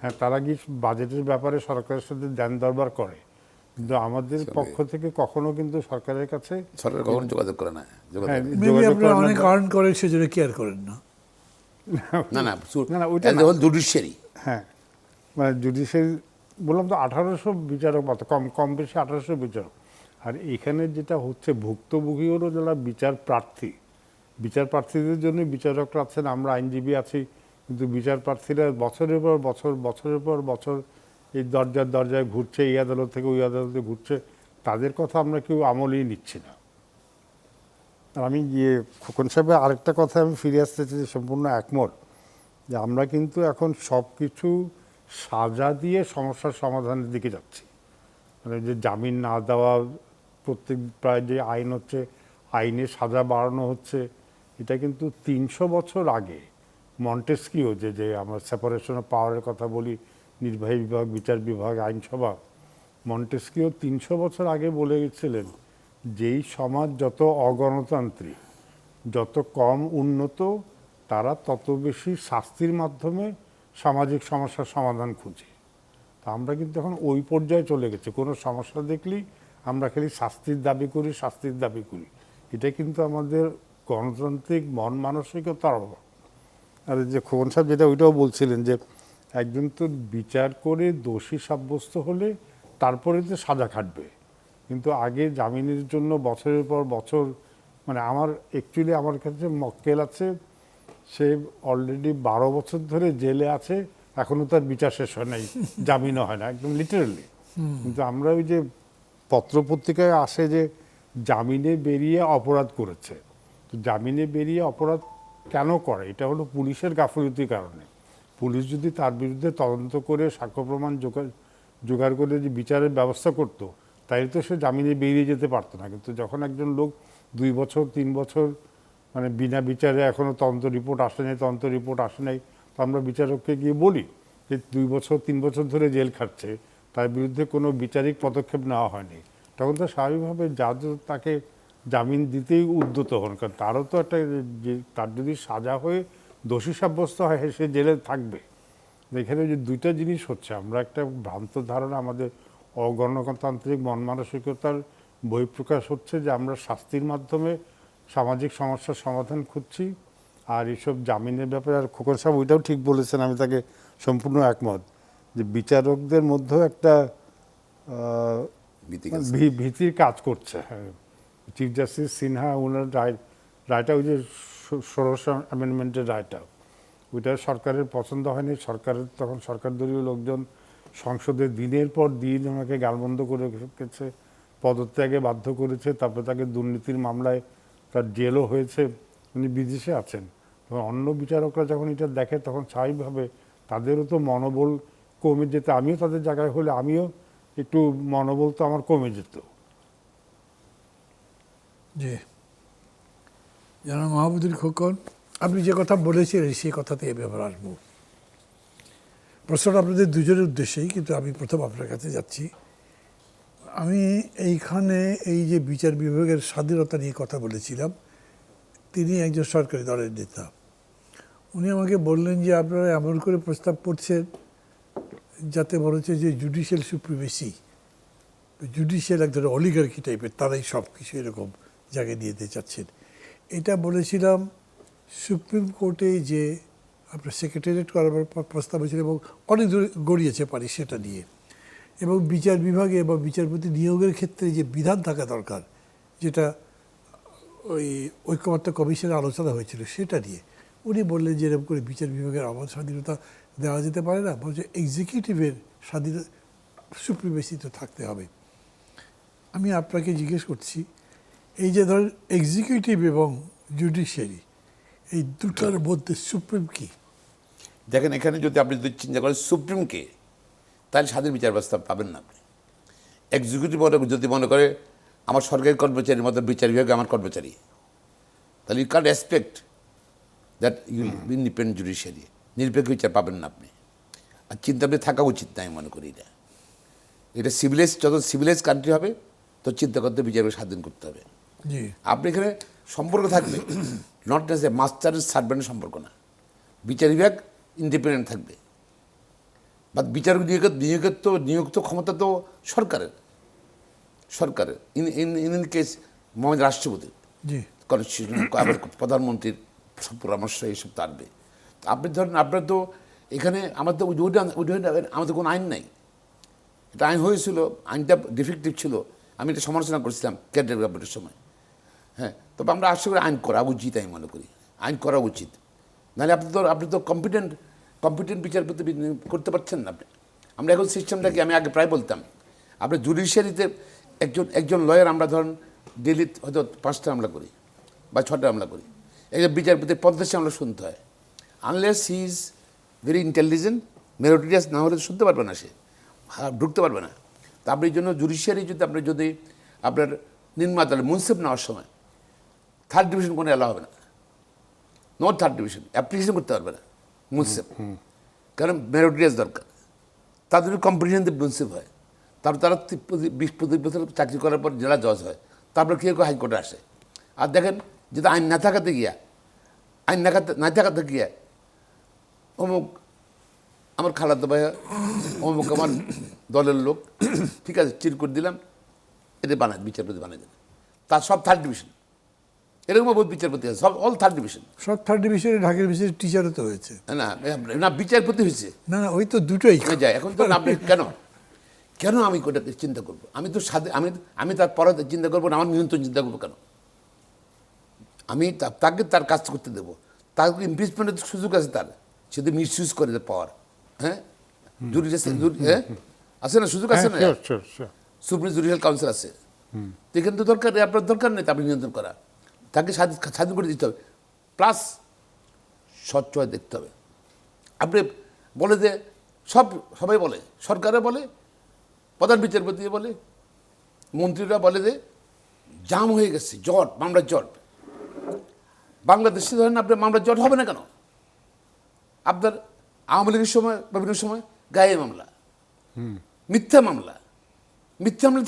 হ্যাঁ, তারা গিয়ে বাজেটের ব্যাপারে সরকারের সাথে দেন দরবার করে, কিন্তু আমাদের পক্ষ থেকে কখনো কিন্তু সরকারের কাছে সরকার কখনো যোগাযোগ করে না। হ্যাঁ, মেবি যোগাযোগ আপনারা করে না। অনেক আর্ন করেন সেজন্য কেয়ার করেন না। না না, না, ওইটা না। জুডিশিয়ারি। হ্যাঁ, মানে জুডিশিয়াল বললাম তো 1800 বিচারক মতো, কম বেশি 1800 বিচারক। আর এখানে যেটা হচ্ছে ভুক্তভোগী হলো যারা বিচার প্রার্থীদের জন্য বিচারকরা আছেন, আমরা আইনজীবী আছি, কিন্তু বিচার প্রার্থীরা বছরের পর বছর এই দরজায় ঘুরছে, এই আদালত থেকে ওই আদালতে ঘুরছে, তাদের কথা আমরা কেউ আমলেই নিচ্ছি না। আর আমি খোকন সাহেবের আরেকটা কথা আমি ফিরে আসতে চাই, সম্পূর্ণ একমত যে আমরা কিন্তু এখন সব কিছু সাজা দিয়ে সমস্যার সমাধানের দিকে যাচ্ছি। মানে যে জামিন না দেওয়া, প্রত্যেক প্রায় যে আইন হচ্ছে, আইনে সাজা বাড়ানো হচ্ছে, এটা কিন্তু 300 বছর আগে মন্টেস্কিউ যে আমরা সেপারেশন অফ পাওয়ারের কথা বলি, নির্বাহী বিভাগ, বিচার বিভাগ, আইনসভা, মন্টেস্কিউ 300 বছর আগে বলে গেছিলেন যেই সমাজ যত অগণতান্ত্রিক, যত কম উন্নত, তারা তত বেশি শাস্তির মাধ্যমে সামাজিক সমস্যার সমাধান খুঁজে। তা আমরা কিন্তু এখন ওই পর্যায়ে চলে গেছি, কোনো সমস্যা দেখলেই আমরা খালি শাস্তির দাবি করি। এটা কিন্তু আমাদের গণতান্ত্রিক মন মানসিকতার অভাব। আর যে খোকন সাহেব যেটা ওইটাও বলছিলেন যে একজন তো বিচার করে দোষী সাব্যস্ত হলে তারপরে তো সাজা খাটবে, কিন্তু আগে জামিনের জন্য বছরের পর বছর, মানে আমার কাছে মক্কেল আছে, সে অলরেডি 12 বছর ধরে জেলে আছে, এখনো তার বিচার শেষ হয় নাই, জামিনও হয় না, একদম লিটারালি। কিন্তু আমরা ওই যে পত্রপত্রিকায় আসে যে জামিনে বেরিয়ে অপরাধ করেছে, তো জামিনে বেরিয়ে অপরাধ কেন করে? এটা হলো পুলিশের গাফিলতির কারণে। পুলিশ যদি তার বিরুদ্ধে তদন্ত করে সাক্ষ্য প্রমাণ জোগাড় করে যে বিচারের ব্যবস্থা করতো, তাই তো সে জামিনে বেরিয়ে যেতে পারতো না। কিন্তু যখন একজন লোক 2 বছর 3 বছর মানে বিনা বিচারে এখনও তদন্ত রিপোর্ট আসে নাই, তো আমরা বিচারককে গিয়ে বলি যে 2 বছর 3 বছর ধরে জেল খাটছে, তার বিরুদ্ধে কোনো বিচারিক পদক্ষেপ নেওয়া হয়নি, তখন তো স্বাভাবিকভাবে জাজ তাকে জামিন দিতেই উদ্যত হন, কারণ তারও তো একটা তার যদি সাজা হয়ে দোষী সাব্যস্ত হয় সে জেলে থাকবে। এখানে যে দুইটা জিনিস হচ্ছে, আমরা একটা ভ্রান্ত ধারণা, আমাদের অগণতান্ত্রিক মন মানসিকতার বহিঃপ্রকাশ হচ্ছে যে আমরা শাস্তির মাধ্যমে সামাজিক সমস্যার সমাধান খুঁজছি। আর এইসব জামিনের ব্যাপারে আর খোকন সাহেব ওইটাও ঠিক বলেছেন, আমি তাকে সম্পূর্ণ একমত যে বিচারকদের মধ্যেও একটা ভীতি কাজ। ভীতির কাজ করছে। হ্যাঁ, চিফ জাস্টিস সিনহা ওনার রায়টা ওই যে 16 অ্যামেন্ডমেন্টের রায়টা, ওইটা সরকারের পছন্দ হয়নি। সরকারের তখন সরকার দলীয় লোকজন সংসদে দিনের পর দিন ওনাকে গালবন্ধ করে রেখেছে, পদত্যাগে বাধ্য করেছে, তারপরে তাকে দুর্নীতির মামলায় তার জেলও হয়েছে, উনি বিদেশে আছেন। তখন অন্য বিচারকরা যখন এটা দেখে তখন স্বাভাবিকভাবে তাদেরও তো মনোবল কমে যেত। আমিও তাদের জায়গায় হলে আমিও একটু মনোবল তো আমার কমে যেত। জি, জনাব মাহমুদুল খোকন, আপনি যে কথা বলেছিলেন সেই কথাতে এ ব্যাপারে আসবো। প্রশ্নটা আপনাদের দুজনের উদ্দেশ্যেই, কিন্তু আমি প্রথম আপনার কাছে যাচ্ছি। আমি এইখানে এই যে বিচার বিভাগের স্বাধীনতা নিয়ে কথা বলেছিলাম, তিনি একজন সরকারি দলের নেতা। উনি আমাকে বললেন যে আপনারা এমন করে প্রস্তাব করছেন যাতে মনে হচ্ছে যে জুডিশিয়াল সুপ্রিমেসি, জুডিশিয়াল এক ধরনের অলিগার্কি টাইপের, তারাই সব কিছু এরকম জায়গায় নিয়ে যেতে চাচ্ছেন। এটা বলেছিলাম সুপ্রিম কোর্টে যে আপনার সেক্রেটারিয়েট করার প্রস্তাব হয়েছিল এবং অনেক দূর গড়িয়েছে পারি সেটা নিয়ে, এবং বিচার বিভাগে বা বিচারপতি নিয়োগের ক্ষেত্রে যে বিধান থাকা দরকার, যেটা ওই ঐক্যমত্য কমিশনে আলোচনা হয়েছিল সেটা নিয়ে উনি বললেন যে এরকম করে বিচার বিভাগের আমার স্বাধীনতা দেওয়া যেতে পারে না, বলছে এক্সিকিউটিভের স্বাধীনতা সুপ্রিমেসি তো থাকতে হবে। আমি আপনাকে জিজ্ঞেস করছি, এই যে ধরেন এক্সিকিউটিভ এবং জুডিশিয়ারি, এই দুটার মধ্যে সুপ্রিম কি? দেখেন, এখানে যদি আপনি যদি চিন্তা করেন সুপ্রিমকে, তাহলে স্বাধীন বিচার ব্যবস্থা পাবেন না আপনি। এক্সিকিউটিভ যদি মনে করে আমার সরকারি কর্মচারীর মতো বিচার বিভাগে আমার কর্মচারী, তাহলে you can respect that you independent judiciary, নিরপেক্ষ বিচার পাবেন না আপনি। আর চিন্তা আপনি থাকা উচিত না, আমি মনে করি এটা সিভিলাইজ, যত সিভিলাইজ কান্ট্রি হবে তো চিন্তা করতে বিচারকে স্বাধীন করতে হবে। জি, আপনি এখানে সম্পর্ক থাকবে, নট এস এ মাস্টার সার্ভেন্টের সম্পর্ক না। বিচার বিভাগ ইন্ডিপেন্ডেন্ট থাকবে, বা বিচারক নিয়োগের তো ক্ষমতা তো সরকারের ইন কেস মহামান্য রাষ্ট্রপতির, জি, কনস্টিটিউশন, প্রধানমন্ত্রীর পরামর্শ এইসব তো আসবে। তো আপনি ধরেন আপনার তো এখানে আমাদের আমাদের কোনো আইন নাই। এটা আইন হয়েছিল, আইনটা ডিফেক্টিভ ছিল, আমি এটা সমালোচনা করছিলাম ক্যাডার গভর্নমেন্টের সময়। হ্যাঁ, তবে আমরা আশা করি আইন করা উচিত, আমি মনে করি আইন করা উচিত। নাহলে আপনি তো কম্পিটেন্ট বিচারপতি করতে পারছেন না আপনি। আমরা এখন সিস্টেমটাকে আমি আগে প্রায় বলতাম, আপনার জুডিশিয়ারিতে একজন লয়ার আমরা ধরেন ডেলি হয়তো 5টা মামলা করি বা 6টা মামলা করি, একজন বিচারপতির 50টা মামলা শুনতে হয়। Unless he is very intelligent, meritorious না হলে শুনতে পারবে না, সে ঢুকতে পারবে না। তা আপনি জন্য জুডিশিয়ারি যদি আপনার নিম্ন আদালত মুনসিফ নেওয়ার সময় 3rd ডিভিশন কোনো এলা হবে না, নো 3rd ডিভিশন অ্যাপ্লিকেশন করতে পারবে না মুনসিফ, কারণ মেরিটোরিয়াস দরকার। তাদের কম্পিটিশন মুনসিফ হয়, তারপর তারা 20-25 বছর চাকরি করার পর জেলা জজ হয়, তারপর কেউ হাইকোর্টে আসে। আর দেখেন, যদি আইন না থাকাতে গিয়া অমুক আমার খালাতো ভাইয়া, অমুক আমার দলের লোক, ঠিক আছে চিরকুট দিলাম, এটা বানায় বিচারপতি বানাই দেন, তার সব 3rd ডিভিশন। এরকম বহুত বিচারপতি আছে, সব অল 3rd ডিভিশন। সব 3rd ডিভিশনে ঢাকার বিষয়ে টিচারও তো হয়েছে। না বিচারপতি হয়েছে না না, ওই তো দুটোই যায়। এখন তো আপনি কেন আমি ওটা চিন্তা করবো? আমি তো আমি তার পরে চিন্তা করবো না, আমার নিয়ন্ত্রণ চিন্তা করবো কেন? আমি তাকে তার কাজ করতে দেবো, তার ইমপিচমেন্টের সুযোগ আছে, তার যদি মিসইউজ করে পাওয়ার। হ্যাঁ, আছে না, সুযোগ আছে না, সুপ্রিম জুডিশিয়াল কাউন্সিল আছে। তো এখানে তো আপনার দরকার নেই আপনি নিয়ন্ত্রণ করা, তাকে স্বাধীন করে দিতে হবে, প্লাস স্বচ্ছ হয়ে দেখতে হবে। আপনি বলে যে সবাই বলে, সরকারে বলে, প্রধান বিচারপতি বলে, মন্ত্রীরা বলে যে জাম হয়ে গেছে, জট, মামলার জট। বাংলাদেশে ধরেন আপনার মামলার জট হবে না কেন? আপনার আওয়ামী লীগের সময় বিভিন্ন সময় গায়ে মামলা, মিথ্যা মামলা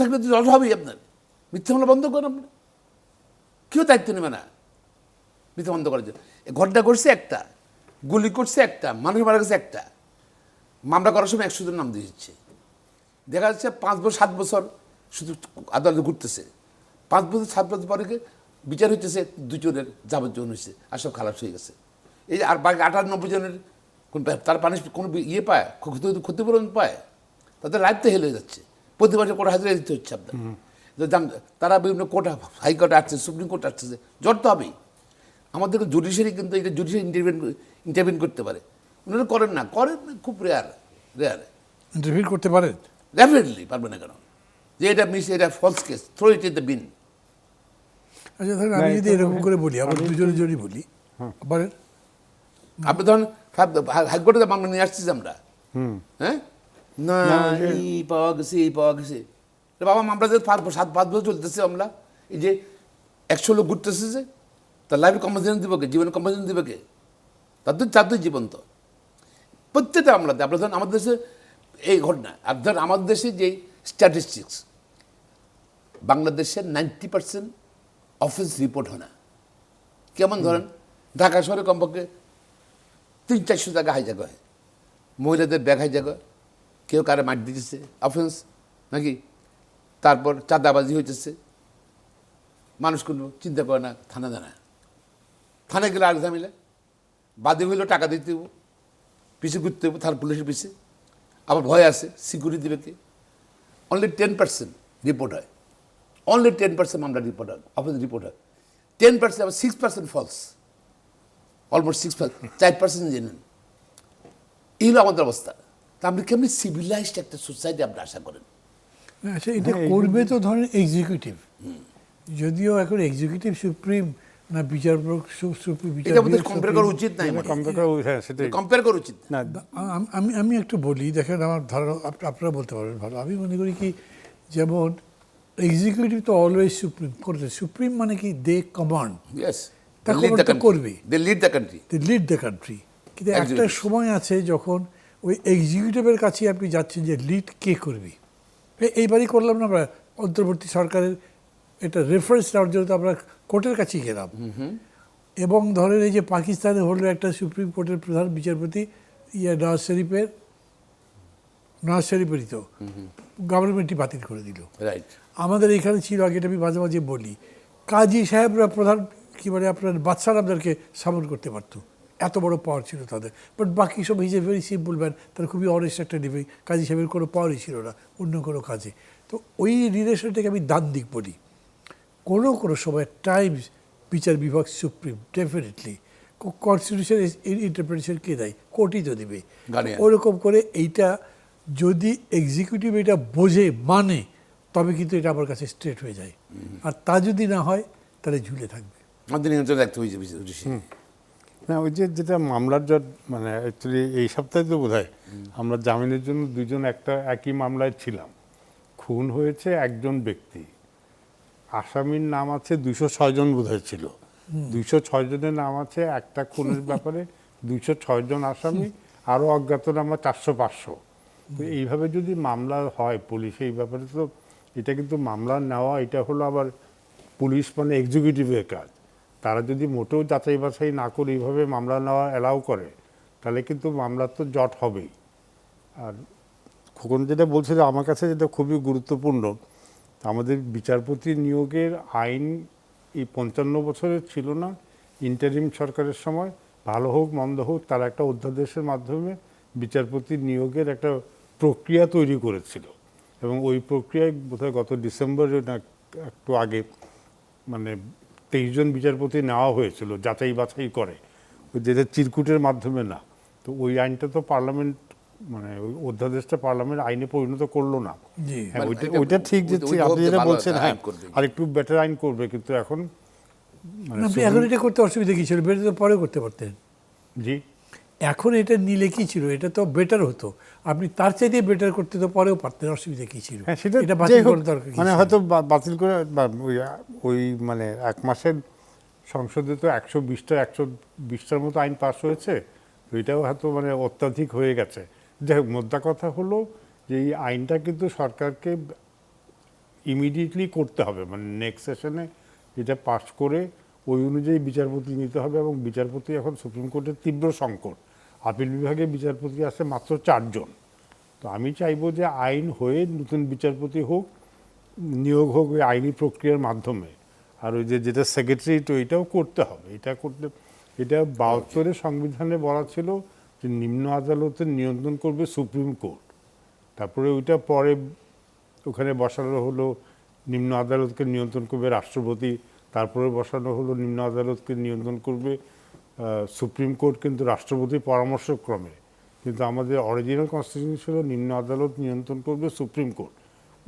থাকলে তো জট হবেই। আপনার মিথ্যা মামলা বন্ধ করেন, আপনি কেউ দায়িত্ব নেবে না মিথ্যা বন্ধ করার জন্য। ঘটনা করছে একটা, গুলি করছে একটা, মানুষ মারা গেছে একটা, মামলা করার সময় 100 জন নাম দিয়ে দিচ্ছে। দেখা যাচ্ছে 5-7 বছর শুধু আদালতে ঘুরতেছে, 5-7 বছর পরে বিচার হইতেছে 2 জনের যাবজ্জীবন হয়েছে, আর সব খালাস হয়ে গেছে। এই যে আর বাকি 98 জনের তার পানি কোনো ইয়ে পায়, ক্ষতিপূরণ পায়? তাদের লাইফ তো হেল হয়ে যাচ্ছে, প্রতি বছর কোটা হাজারে দিতে হচ্ছে আপনার। তারা বিভিন্ন কোর্ট, হাইকোর্টে আসছে, সুপ্রিম কোর্ট আসছে, জট তো হবেই। আমাদের জুডিশিয়ারি কিন্তু এটা জুডিশিয়ারি ইন্টারভিন করতে পারে, ওনারা করেন না, খুব রেয়ার। ইন্টারভিউ করতে পারেন? ডেফিনেটলি পারবে না কেন? যে এটা এটা false case, throw it in the bin. আচ্ছা ধরেন আমি যদি এরকম করে বলি, আবার দুজনে যদি বলি, পারেন? আপনি ধরেন হাইকোর্টে মামলা নিয়ে আসছি আমরা, হ্যাঁ, না এই পাওয়া গেছে, এই পাওয়া গেছে। বাবা মামলাদের 5 বছর চলতেছে মামলা, এই যে 100 লোক ঘুরতেছে, যে তার লাইফে কম্পানসেশন দিবে কে, জীবনে কম্পানসেশন দিবে কে? তার জীবন তো প্রত্যেকটা মামলাতে। আপনার ধরেন আমাদের দেশে এই ঘটনা, আর ধরেন আমাদের দেশে যে স্ট্যাটিস্টিক্স, বাংলাদেশের 90% অফেন্স রিপোর্ট হয় না। কেমন ধরেন ঢাকা শহরে কমপক্ষে 300-400 জায়গা হাইজ্যাক হয়, মহিলাদের ব্যাগ হাইজ্যাক হয়, কেউ কারে মার দিতেছে, অফেন্স নাকি? তারপর চাঁদাবাজি হইতেছে, মানুষ কোনো চিন্তা করে না, থানা জানা, থানায় গেলে আর ঝামেলা, বাদী হইলেও টাকা দিতে হবো, পিছু ঘুরতে হবো, থানা পুলিশের পিছে, আবার ভয় আছে সিকিউরিটি দেবে কে। অনলি 10% রিপোর্ট হয়, অনলি 10% মামলা রিপোর্ট হয়, অফেন্স রিপোর্ট হয় 10%, আবার 6% ফলস, অলমোস্ট 4% জেনুইন। এই হলো আমাদের অবস্থা। তা আপনি কেমনি সিভিলাইজড একটা সোসাইটি আপনি আশা করেন? আচ্ছা এটা করবে তো ধরেন এক্সিকিউটিভ, যদিও এখন এক্সিকিউটিভ সুপ্রিম না বিচারপতি সুপ্রিম, এটা আমাদের কম্পেয়ার করা উচিত নাই, কম্পেয়ার করা উচিত না। আমি একটু বলি, দেখেন আমার ধারণা আপনারা বলতে পারবেন ভালো। আমি মনে করি কি, যেমন এক্সিকিউটিভ তো অলওয়েজ সুপ্রিম করতে, সুপ্রিম মানে কি দে কমান্ড, তা কমান্ড করবে, they lead the country, they lead the country. কিন্তু একটা সময় আছে যখন ওই এক্সিকিউটিভের কাছে আপনি যাচ্ছেন যে লিড কে করবে। এইবারই করলাম না আমরা অন্তর্বর্তী সরকারের এটা রেফারেন্স নেওয়ার জন্য তো আমরা কোর্টের কাছেই গেলাম, এবং ধরেন এই যে পাকিস্তানে হলো একটা সুপ্রিম কোর্টের প্রধান বিচারপতি নওয়াজ শরীফেরই তো গভর্নমেন্টই বাতিল করে দিল। রাইট। আমাদের এখানে ছিল আগে, এটা আমি মাঝে মাঝে বলি, কাজী সাহেবরা প্রধান কি মানে আপনার বাদশাহ আমাদেরকে সামন করতে পারতো, এত বড় পাওয়ার ছিল তাদের। বাট বাকি সব হিসেবে ভেরি সিম্পল ম্যান, তারা খুবই অনেস্ট একটা ডিবে, কাজী সাহেবের কোনো পাওয়ারই ছিল না অন্য কোনো কাজে। তো ওই রিলেশনটাকে আমি ডান দিক বলি। কোনো সময় টাইমস বিচার বিভাগ সুপ্রিম, ডেফিনেটলি কনস্টিটিউশন ইন্টারপ্রিটেশন কে দেয়, কোর্টই তো দেবে। ওরকম করে এইটা যদি এক্সিকিউটিভ এটা বোঝে মানে, তবে কিন্তু এটা আমার কাছে স্ট্রেট হয়ে যায়। আর তা যদি না হয় তাহলে ঝুলে থাকবে। আমাদের নিয়ন্ত্রণ রাখতে হয়েছে। না ওই যে যেটা মামলার জট, মানে অ্যাকচুয়ালি এই সপ্তাহে তো বোধ হয় আমরা জামিনের জন্য দুজন একই মামলায় ছিলাম। খুন হয়েছে একজন ব্যক্তি, আসামির নাম আছে 206 জন বোধ হয় ছিল, 206 জনের নাম আছে একটা খুনের ব্যাপারে, 206 জন আসামি, আরও অজ্ঞাত নাম 400-500। তো এইভাবে যদি মামলা হয় পুলিশে এই ব্যাপারে, তো এটা কিন্তু মামলা নেওয়া, এটা হলো আবার পুলিশ মানে এক্সিকিউটিভের কাজ। তারা যদি মোটেও যাচাই বাছাই না করে এইভাবে মামলা নেওয়া অ্যালাউ করে, তাহলে কিন্তু মামলার তো জট হবেই। আর খোকন যেটা বলছে, যে আমার কাছে যেটা খুবই গুরুত্বপূর্ণ, আমাদের বিচারপতি নিয়োগের আইন এই 55 বছরের ছিল না। ইন্টারিম সরকারের সময় ভালো হোক মন্দ হোক, তারা একটা অধ্যাদেশের মাধ্যমে বিচারপতি নিয়োগের একটা প্রক্রিয়া তৈরি করেছিল, এবং ওই প্রক্রিয়ায় বোধহয় গত ডিসেম্বরে না একটু আগে মানে 23 জন বিচারপতি নেওয়া হয়েছিল যাচাই বাছাই করে, ওই যেটা চিরকুটের মাধ্যমে না। তো ওই আইনটা তো পার্লামেন্ট, মানে ওই অধ্যাদেশটা পার্লামেন্ট আইনে পরিণত করলো না। হ্যাঁ, ওইটা ঠিক যে আপনি যেটা বলছেন, হ্যাঁ আর একটু বেটার আইন করবে, কিন্তু এখন আপনি এখন এটা করতে অসুবিধা কী ছিল? বেটার তো পরে করতে পারতেন। জি, এখন এটা নিলে কি ছিল, এটা তো বেটার হতো, আপনি তার চাইতে বেটার করতে তো পরেও পারতেন, অসুবিধা কী ছিল? হ্যাঁ সেটা এটা বাতিল করার দরকার, মানে হয়তো বাতিল করে ওই মানে 1 মাসের সংসদে তো 120টার মতো আইন পাস হয়েছে, তো এটাও হয়তো মানে অত্যাধিক হয়ে গেছে। যাই হোক, মোদ্দা কথা হলো যে এই আইনটা কিন্তু সরকারকে ইমিডিয়েটলি করতে হবে, মানে নেক্সট সেশনে এটা পাস করে ওই অনুযায়ী বিচারপতি নিতে হবে। এবং বিচারপতি এখন সুপ্রিম কোর্টের তীব্র সংকট, আপিল বিভাগে বিচারপতি আছে মাত্র 4 জন। তো আমি চাইবো যে আইন হয়ে নতুন বিচারপতি হোক, নিয়োগ হোক ওই আইনি প্রক্রিয়ার মাধ্যমে। আর ওই যেটা সেক্রেটারিয়েট, ওইটাও করতে হবে। এটা 72-এর সংবিধানে বলা ছিল যে নিম্ন আদালতের নিয়ন্ত্রণ করবে সুপ্রিম কোর্ট, তারপরে ওইটা পরে ওখানে বসানো হলো নিম্ন আদালতকে নিয়ন্ত্রণ করবে রাষ্ট্রপতি, তারপরে বসানো হলো নিম্ন আদালতকে নিয়ন্ত্রণ করবে সুপ্রিম কোর্ট, কিন্তু রাষ্ট্রপতির পরামর্শক্রমে। কিন্তু আমাদের অরিজিনাল কনস্টিটিউশন ছিল নিম্ন আদালত নিয়ন্ত্রণ করবে সুপ্রিম কোর্ট।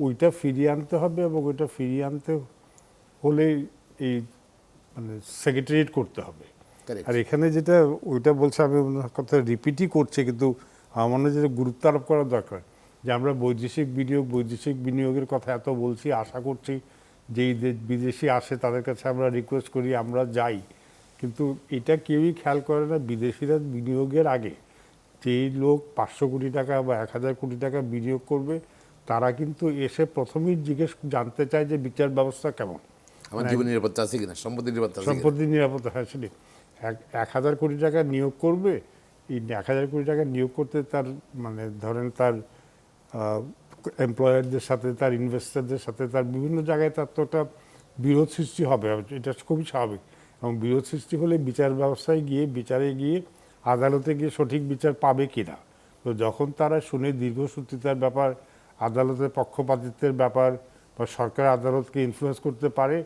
ওইটা ফিরিয়ে আনতে হবে, এবং ওইটা ফিরিয়ে আনতে হলে এই মানে সেক্রেটারিয়েট করতে হবে। Correct. আর এখানে যেটা ওইটা বলছে, আমি ওনার কথা রিপিটই করছি, কিন্তু আমার মনে হয় যেটা গুরুত্ব আরোপ করা দরকার, যে আমরা বৈদেশিক বিনিয়োগের কথা এত বলছি, আশা করছি যে বিদেশি আসে তাদের কাছে আমরা রিকোয়েস্ট করি, আমরা যাই, কিন্তু এটা কেউই খেয়াল করে না বিদেশিরা বিনিয়োগের আগে যেই লোক 500 কোটি টাকা বা 1000 কোটি টাকা বিনিয়োগ করবে, তারা কিন্তু এসে প্রথমেই জানতে চায় যে বিচার ব্যবস্থা কেমন, আমার জীবন নিরাপত্তা আছে কিনা, সম্পত্তি নিরাপত্তা আছে কিনা। সম্পত্তি নিরাপত্তা। হ্যাঁ, সেটি 1000 কোটি টাকা নিয়োগ করবে, এই 1000 কোটি টাকা নিয়োগ করতে তার মানে ধরেন তার এমপ্লয়ারদের সাথে, তার ইনভেস্টরদের সাথে, তার বিভিন্ন জায়গায় তার তো একটা বিরোধ সৃষ্টি হবে, এটা খুবই স্বাভাবিক। এবং বিরোধ সৃষ্টি হলে বিচার ব্যবস্থায় গিয়ে, বিচারে গিয়ে, আদালতে গিয়ে সঠিক বিচার পাবে কিনা। তো যখন তারা শুনে দীর্ঘসূত্রিতার ব্যাপার, আদালতের পক্ষপাতিত্বের ব্যাপার, বা সরকার আদালতকে ইনফ্লুয়েন্স করতে পারে,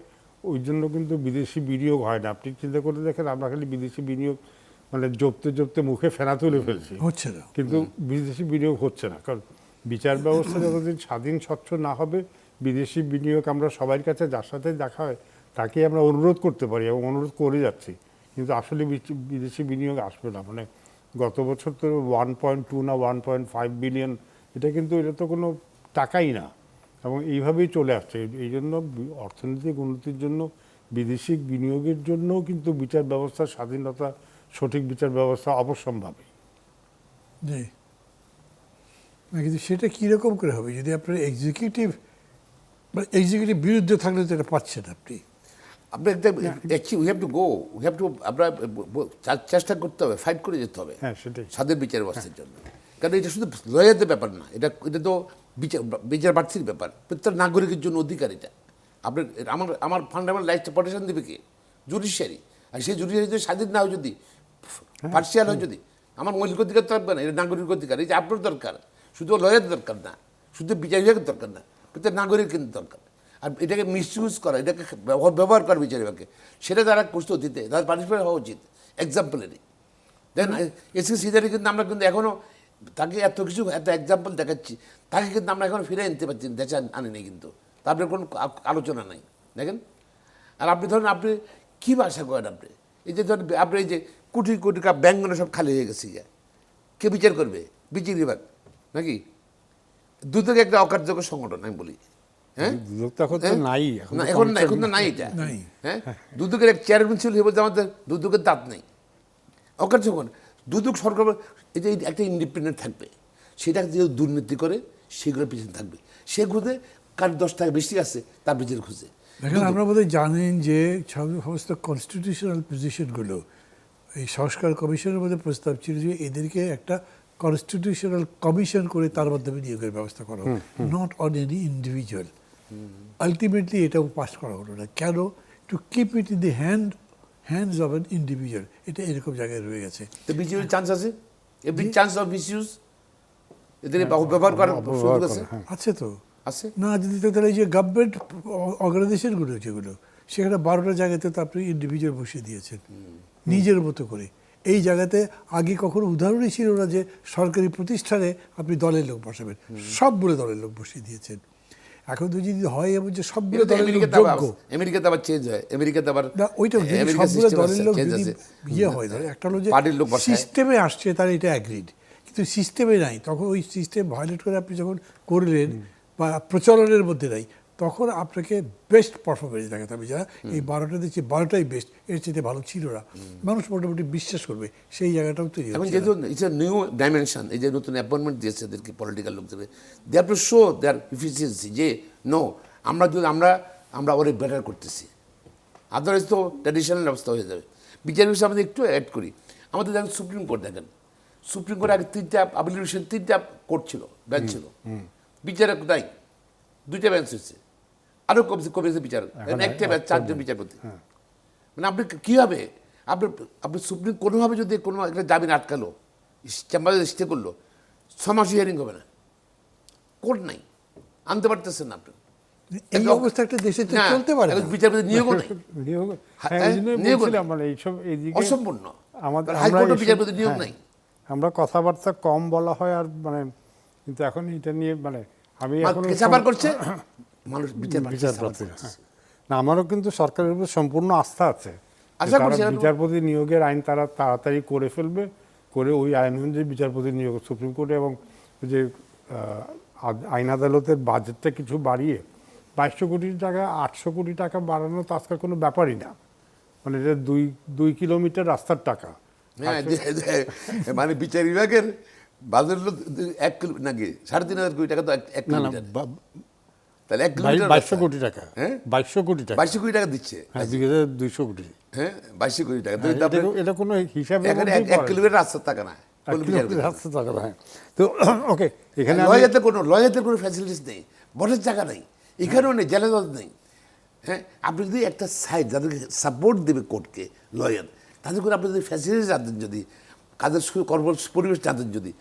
ওই জন্য কিন্তু বিদেশি বিনিয়োগ হয় না। আপনি চিন্তা করে দেখেন, আমরা খালি বিদেশি বিনিয়োগ মানে জপতে মুখে ফেনা তুলে ফেলছি, হচ্ছে না। কিন্তু বিদেশি বিনিয়োগ হচ্ছে না। কারণ বিচার ব্যবস্থা যতদিন স্বাধীন স্বচ্ছ না হবে, বিদেশি বিনিয়োগ আমরা সবার কাছে যার সাথে দেখা হয় তাকে আমরা অনুরোধ করতে পারি, এবং অনুরোধ করে যাচ্ছি, কিন্তু আসলে বিদেশি বিনিয়োগ আসবে না। মানে গত বছর তো 1.2 না 1.5 বিলিয়ন, এটা তো কোনো টাকাই না, এবং এইভাবেই চলে আসছে। এই জন্য অর্থনৈতিক উন্নতির জন্য, বিদেশি বিনিয়োগের জন্যও কিন্তু বিচার ব্যবস্থার স্বাধীনতা, সঠিক বিচার ব্যবস্থা অবশ্যম্ভাবী। জি, না কিন্তু সেটা কীরকম করে হবে যদি আপনার এক্সিকিউটিভ বিরুদ্ধে থাকলে তো এটা পাচ্ছেন আপনি। আপনি একটা actually we have to go, we have to, আমরা চেষ্টা করতে হবে, ফাইট করে যেতে হবে হ্যাঁ, সেটাই। স্বাধীন বিচার ব্যবস্থার জন্য। কারণ এটা শুধু লয়ারদের ব্যাপার না, এটা তো বিচার প্রার্থীর ব্যাপার, প্রত্যেক নাগরিকের জন্য অধিকার এটা। আপনার আমার ফান্ডামেন্টাল রাইটস প্রোটেকশন দেবে কে? জুডিশিয়ারি। আর সেই জুডিশিয়ারি যদি স্বাধীন না হয়, যদি পার্সিয়াল হয়, যদি আমার মৌলিক অধিকার তো থাকবে না, এটা নাগরিক অধিকার। এই যে আপনার দরকার, শুধু লয়ার দরকার না, শুধু বিচার বিভাগের দরকার না, প্রত্যেক নাগরিক কিন্তু দরকার। আর এটাকে মিসইউজ করা, এটাকে ব্যবহার করা বিচার বিভাগকে, সেটা যারা করছে অতীতে, তাদের পানিশমেন্ট হওয়া উচিত এক্সাম্পলেরই। দেখেন এসি সিদারি কিন্তু আমরা কিন্তু এখনও তাকে এত কিছু, এত এক্সাম্পল দেখাচ্ছি, তাকে কিন্তু আমরা এখনও ফিরে আনতে পারছি না, দেশে আনিনি কিন্তু, তারপরে কোনো আলোচনা নাই। দেখেন, আর আপনি ধরেন আপনি কী আশা করেন আপনি, এই যে ধরেন আপনি এই যে কোটি কোটি টাকা ব্যাঙ্কগুলো সব খালি হয়ে গেছে, কে বিচার করবে? বিচার বিভাগ নাকি? দুদক একটা অকার্যকর সংগঠন আমি বলি। হ্যাঁ, এখন তো নাই, না এখন তো নাই এটা। হ্যাঁ, দুদকের এক চেয়ারম্যান ছিল, বলতে আমাদের দুদকের দাঁত নেই, অকার্যকর। দুদক সরকার এই যে একটা ইন্ডিপেন্ডেন্ট থাকবে, সেটা যে দুর্নীতি করে সেগুলোর পিছনে থাকবে, সেগুলোতে কার 10 টাকা বেশি আছে তার বিচার খুঁজে। দেখেন, আমরা বোধহয় জানেন যে সমস্ত কনস্টিটিউশনাল পজিশনগুলো এই সংস্কার কমিশনের মধ্যে প্রস্তাব ছিল যে এদেরকে একটা কনস্টিটিউশনাল কমিশন করে তার মাধ্যমে নিয়োগের ব্যবস্থা করা হবে, not on any individual. Ultimately এটাও পাস করা হলো না। কেন? To keep it in the hands of an individual. এটা এরকম জায়গায় রয়ে গেছে। তো মিসইউজের চান্স আছে, এভরি চান্স অফ মিসইউজ, এদের ব্যবহার করার সুযোগ আছে, আছে তো। আছে না যদি তো তাহলে এই যে গভর্নমেন্ট অর্গানাইজেশনগুলো যেগুলো, সেখানে 12টা জায়গাতে তো আপনি ইন্ডিভিজুয়াল বসিয়ে দিয়েছেন নিজের মতো করে। এই জায়গাতে আগে কখনো উদাহরণই ছিল না যে সরকারি প্রতিষ্ঠানে আপনি দলের লোক বসাবেন, সবগুলো দলের লোক বসিয়ে দিয়েছেন। এখন তো যদি হয় এমন যে সবগুলো দলের লোক যোগ্য, আমেরিকাতে আবার চেঞ্জ হয়, আমেরিকাতে আবার না ওইটা যদি সবগুলো দলের লোক যদি ইয়ে হয়, ধরে একটা হলো যে সিস্টেমে আসছে তার এটা অ্যাগ্রিড, কিন্তু সিস্টেমে নাই, তখন ওই সিস্টেম ভায়োলেট করে আপনি যখন করলেন বা প্রচলনের মধ্যে নাই, তখন আপনাকে বেস্ট পারফরমেন্স দেখাতে হবে। যারা এই 12টা দিচ্ছে 12টাই বেস্ট, এর চেয়ে ভালো ছিল না, মানুষ মোটামুটি বিশ্বাস করবে, সেই জায়গাটাও তৈরি এবং হচ্ছে। যেহেতু ইটস এ নিউ ডাইমেনশন, এই যে নতুন অ্যাপয়েন্টমেন্ট দিয়েছে এদেরকে পলিটিক্যাল লোকদের, they have to show their efficiency, যে নো আমরা যদি আমরা ওরে বেটার করতেছি, আদারওয়াইজ তো ট্র্যাডিশনাল অবস্থা হয়ে যাবে। বিচার বিষয়ে আমাদের একটু অ্যাড করি, আমাদের দেখেন সুপ্রিম কোর্ট, দেখেন সুপ্রিম কোর্টে আগে 3টা কোর্ট ছিল, বেঞ্চ ছিল, বিচারক নাই, 2টা বেঞ্চ হচ্ছে, আরও কমেছে বিচারক, একটা বেঞ্চ 4জন বিচারপতি। মানে আপনি কীভাবে আপনি সুপ্রিম কোনোভাবে যদি কোনো একটা জামিন আটকালো, চেম্বারে স্টে করলো, 6 মাস হিয়ারিং হবে না, কোর্ট নাই, আনতে পারতেছেন না আপনি। এই অবস্থা একটা দেশে তো না, চলতে পারে না। এখন বিচারপতি নিয়োগও নেই, নিয়োগ- হ্যাঁ, হ্যাঁ, এই জন্যই নিয়োগ বলছিলাম, নেই। মানে এইসব এইদিকে অসম্পূর্ণ। আমাদের হাইকোর্টে এইসব- বিচারপতি নিয়োগ হ্যাঁ, নাই। আমরা কথাবার্তা কম বলা হয় আর মানে, কিন্তু এখন এটা নিয়ে মানে আমি এখন চাপার করছে মানুষ, বিচারপতি বিচারপতি, হ্যাঁ। না, আমারও কিন্তু সরকারের উপর সম্পূর্ণ আস্থা আছে যে আশা তারা করছি আর- বিচারপতি নিয়োগের আইন তারা তাড়াতাড়ি করে ফেলবে, করে ওই আইন অনুযায়ী বিচারপতি নিয়োগ সুপ্রিম কোর্টে, এবং ওই যে আইন আদালতের বাজেটটা কিছু বাড়িয়ে 2200 কোটি টাকা 800 কোটি টাকা বাড়ানো তো আজকাল কোনো ব্যাপারই না, মানে এটা 2 কিলোমিটার রাস্তার টাকা। হ্যাঁ, মানে বিচার বিভাগের বাজেট হলো 1 কিলো নাকি 3.5 কোটি টাকা, তো 1 না না, কিলোমিটার, তাহলে 1 কিলোমিটার 2200 কোটি টাকা, হ্যাঁ? 2200 কোটি টাকা, 22 কোটি টাকা দিচ্ছে, হ্যাঁ, 2200 কোটি। হ্যাঁ 22 কোটি টাকা। তো হ্যাঁ, তারপরে এটা কোনো হিসাবে এখানে 1 কিলোমিটার রাস্তার টাকা না, কোন বিচারপতি। তো ওকে, এখানে লয়ারদের কোনো ফ্যাসিলিটিস নেই, বসের জায়গা নেই, এখানেও নেই, জেলা জজ নেই। হ্যাঁ, আপনি যদি একটা সাইড যাদেরকে সাপোর্ট দেবে কোর্টকে লয়ার, তাদের করে আপনি যদি ফ্যাসিলিটিস না দেন, যদি কাজের কর্ম পরিবেশ না দেন, যদি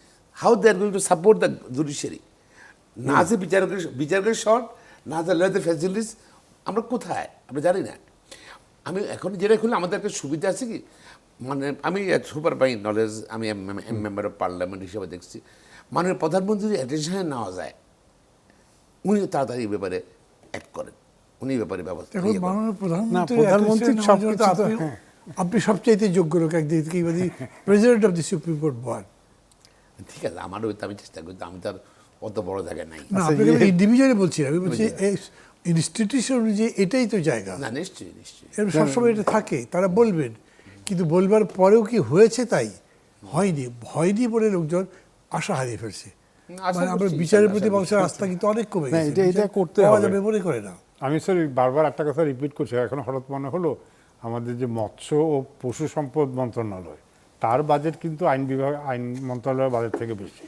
how they are going to support the judiciary, না আছে বিচারকের শর্ট, না আছে লয়ারদের ফ্যাসিলিটিস, আমরা কোথায় আমরা জানি না। আমি এখন যেটা খুললে আমাদের একটা সুবিধা আছে কি, মানে আমি সুপার বাই নলেজ, আমি মেম্বার অফ পার্লামেন্ট হিসেবে দেখছি, মানে প্রধানমন্ত্রীর অ্যাটেনশনে নেওয়া যায়, উনি তাড়াতাড়ি এই ব্যাপারে অ্যাক্ট করেন, উনি এই ব্যাপারে ব্যবস্থা এখন ইয়ে করেন। মাননীয় প্রধানমন্ত্রী প্রধানমন্ত্রীর সবকিছু তো, আপনি হ্যাঁ। আপনি সবচাইতে যোগ্য লোক একদিক থেকে, president of the Supreme Court বল ঠিক আছে, আমারও তো আমি চেষ্টা করি, আমি তার অত বড় জায়গায় নাই। না, আপনাকে আমি ইন্ডিভিজুয়ালি বলছি না, আমি বলছি ইনস্টিটিউশন অনুযায়ী এটাই তো জায়গা, না, নিশ্চয়ই নিশ্চয়ই। এর সবসময় এটা থাকে, তারা বলবেন, কিন্তু বলবার পরেও কি হয়েছে তাই হয়নি, হয়নি বলে লোকজন আশা হারিয়ে ফেলছে। আশা মানে আমরা করছি, বিচারের আশা প্রতি করছি। মানুষের আস্থা কিন্তু অনেক কমে না, গেছে, এটা করতে পাওয়া হবে। যাবে মনে করে না। আমি স্যার বারবার একটা কথা রিপিট করছি, এখন হঠাৎ মনে হলো আমাদের যে মৎস্য ও পশু সম্পদ মন্ত্রণালয়, তার বাজেট কিন্তু আইন মন্ত্রণালয়ের বাজেট থেকে বেশি।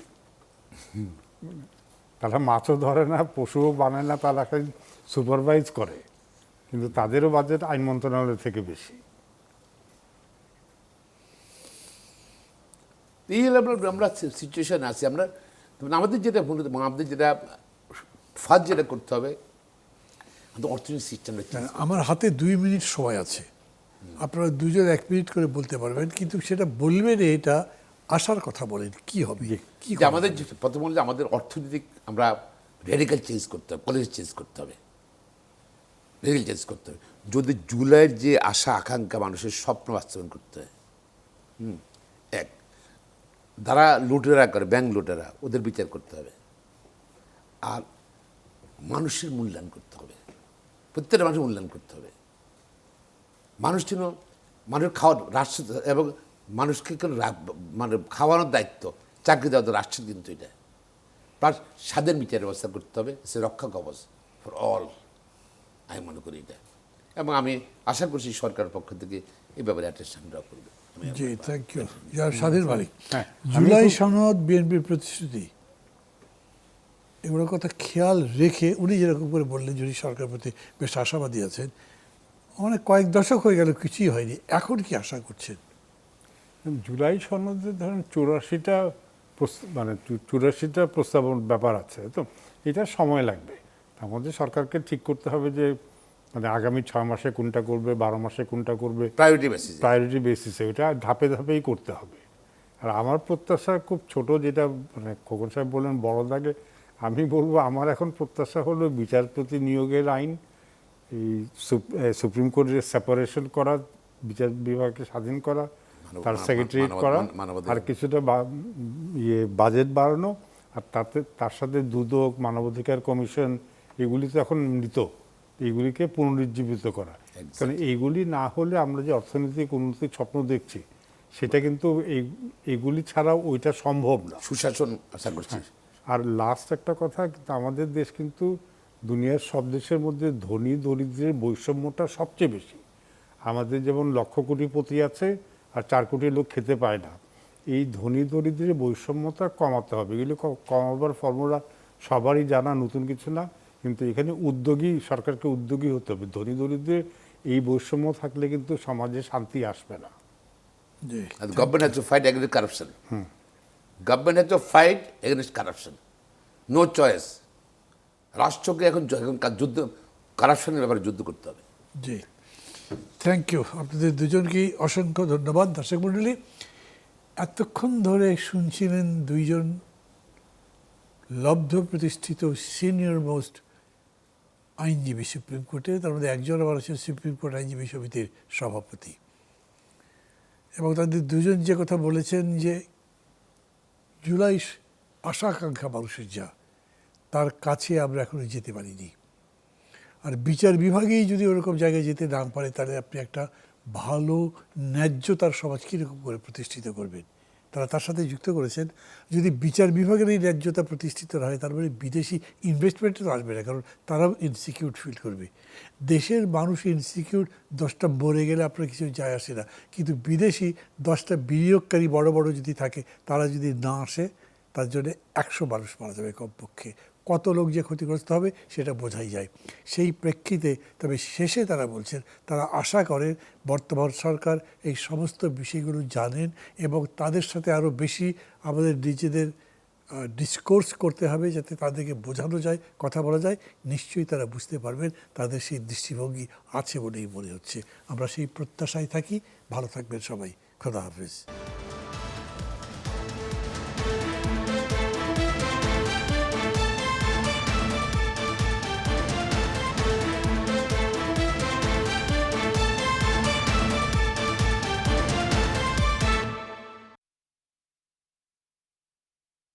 তারা মাছও ধরে না, পশুও বানায় না, তারা সুপারভাইজ করে, কিন্তু তাদেরও বাজেট আইন মন্ত্রণালয় থেকে বেশি। এই হলো আমরা সিচুয়েশন আছি আমরা। আমাদের যেটা ফার্স্ট যেটা করতে হবে, আমাদের অর্থনৈতিক সিস্টেমটা। আমার হাতে 2 মিনিট সময় আছে, আপনারা দুজন 1 মিনিট করে বলতে পারবেন, কিন্তু সেটা বলবেন এটা আশার কথা বলেন, কি হবে, কি যে আমাদের প্রথম হলো আমাদের অর্থনৈতিক আমরা রেডিক্যাল চেঞ্জ করতে হবে, পলিসি চেঞ্জ করতে হবে, রেডিক্যাল চেঞ্জ করতে হবে। যদি জুলাইয়ের যে আশা আকাঙ্ক্ষা মানুষের স্বপ্ন বাস্তবায়ন করতে হয়, এক, যারা লুটেরা করে, ব্যাংক লুটেরা, ওদের বিচার করতে হবে, আর মানুষের মূল্যায়ন করতে হবে, প্রত্যেকটা মানুষের মূল্যায়ন করতে হবে। মানুষ যেন মানুষের খাওয়ার রাষ্ট্র, এবং মানুষকে মানে খাওয়ানোর দায়িত্ব, চাকরি দেওয়া তো রাষ্ট্রের, কিন্তু এটা প্লাস স্বাধীন বিচার ব্যবস্থা করতে হবে, সে রক্ষা কবচ ফর অল, আমি মনে করি এটা। এবং আমি আশা করছি সরকারের পক্ষ থেকে এই ব্যাপারে অ্যাটেনশন ড্র করবে। জি, থ্যাংক ইউ। যার স্বাধীন মালিক, হ্যাঁ, জুলাই সনদ, বিএনপির প্রতিশ্রুতি, এগুলোর কথা খেয়াল রেখে উনি যেরকম করে বললেন, যদি সরকারের প্রতি বেশ আশাবাদী আছেন, অনেক কয়েক দশক হয়ে গেল কিছুই হয়নি, এখন কি আশা করছেন? জুলাই সনদে ধরেন 84টা মানে 84টা প্রস্তাবন ব্যাপার আছে, তো এটা সময় লাগবে। তার মধ্যে সরকারকে ঠিক করতে হবে যে মানে আগামী 6 মাসে কোনটা করবে, 12 মাসে কোনটা করবে, প্রায়োরিটি বেসিসে, ওটা ধাপে ধাপেই করতে হবে। আর আমার প্রত্যাশা খুব ছোট, যেটা মানে খোকন সাহেব বললেন বড় দাগে, আমি বলবো আমার এখন প্রত্যাশা হলো বিচারপতি নিয়োগের আইন, এই সুপ্রিম কোর্টের সেপারেশন করা, বিচার বিভাগকে স্বাধীন করা, তার সেক্রেটারিয়েট করা, আর কিছুটা বাজেট বাড়ানো, আর তার সাথে দুদক, মানবাধিকার কমিশন, এগুলি তো এখন মৃত, এইগুলিকে পুনরুজ্জীবিত করা। কারণ এইগুলি না হলে আমরা যে অর্থনৈতিক উন্নতির স্বপ্ন দেখছি, সেটা কিন্তু এইগুলি ছাড়া ওইটা সম্ভব না। সুশাসন আশা করছি। আর লাস্ট একটা কথা, কিন্তু আমাদের দেশ কিন্তু দুনিয়ার সব দেশের মধ্যে ধনী দরিদ্রের বৈষম্যটা সবচেয়ে বেশি। আমাদের যেমন 1,00,000 কোটিপতি আছে আর 4 কোটি লোক খেতে পায় না। এই ধনী দরিদ্রের বৈষম্যতা কমাতে হবে। এগুলো কমাবার ফর্মুলা সবারই জানা, নতুন কিছু না, কিন্তু এখানে সরকারকে উদ্যোগী হতে হবে। ধনী দরিদ্রের এই বৈষম্য থাকলে কিন্তু সমাজে শান্তি আসবে না। জি, government has to fight against corruption. Government has to fight against corruption, no choice. রাষ্ট্রকে এখন যুদ্ধ, কারাপশনের ব্যাপারে যুদ্ধ করতে হবে। জি, থ্যাংক ইউ। আপনাদের দুজনকেই অসংখ্য ধন্যবাদ। দর্শক মণ্ডলী, এতক্ষণ ধরে শুনছিলেন দুইজন লব্ধ প্রতিষ্ঠিত সিনিয়র মোস্ট আইনজীবী সুপ্রিম কোর্টে। তার মধ্যে একজন আবার আছেন সুপ্রিম কোর্ট আইনজীবী সমিতির সভাপতি, এবং তাদের দুজন যে কথা বলেছেন যে জুলাই আশা আকাঙ্ক্ষা মানুষের যা, তার কাছে আমরা এখনো যেতে পারিনি। আর বিচার বিভাগেই যদি ওরকম জায়গায় যেতে না পারে, তাহলে আপনি একটা ভালো ন্যায্যতার সমাজ কীরকম করে প্রতিষ্ঠিত করবেন। তারা তার সাথে যুক্ত করেছেন, যদি বিচার বিভাগের এই ন্যায্যতা প্রতিষ্ঠিত না হয়, তার মানে বিদেশি ইনভেস্টমেন্টে তো আসবে না, কারণ তারাও ইনসিকিউর ফিল করবে। দেশের মানুষ ইনসিকিউর, 10টা মরে গেলে আপনার কিছু যায় আসে না, কিন্তু বিদেশি 10টা বিনিয়োগকারী বড় বড় যদি থাকে, তারা যদি না আসে, তার জন্য 100 মানুষ মারা যাবে কমপক্ষে। কত লোক যে ক্ষতিগ্রস্ত হবে সেটা বোঝাই যায়। সেই প্রেক্ষিতে তবে শেষে তারা বলছেন, তারা আশা করেন বর্তমান সরকার এই সমস্ত বিষয়গুলো জানেন, এবং তাদের সাথে আরও বেশি আমাদের নিজেদের ডিসকোর্স করতে হবে, যাতে তাদেরকে বোঝানো যায়, কথা বলা যায়। নিশ্চয়ই তারা বুঝতে পারবেন, তাদের সেই দৃষ্টিভঙ্গি আছে বলেই মনে হচ্ছে। আমরা সেই প্রত্যাশায় থাকি। ভালো থাকবেন সবাই। খোদা হাফেজ।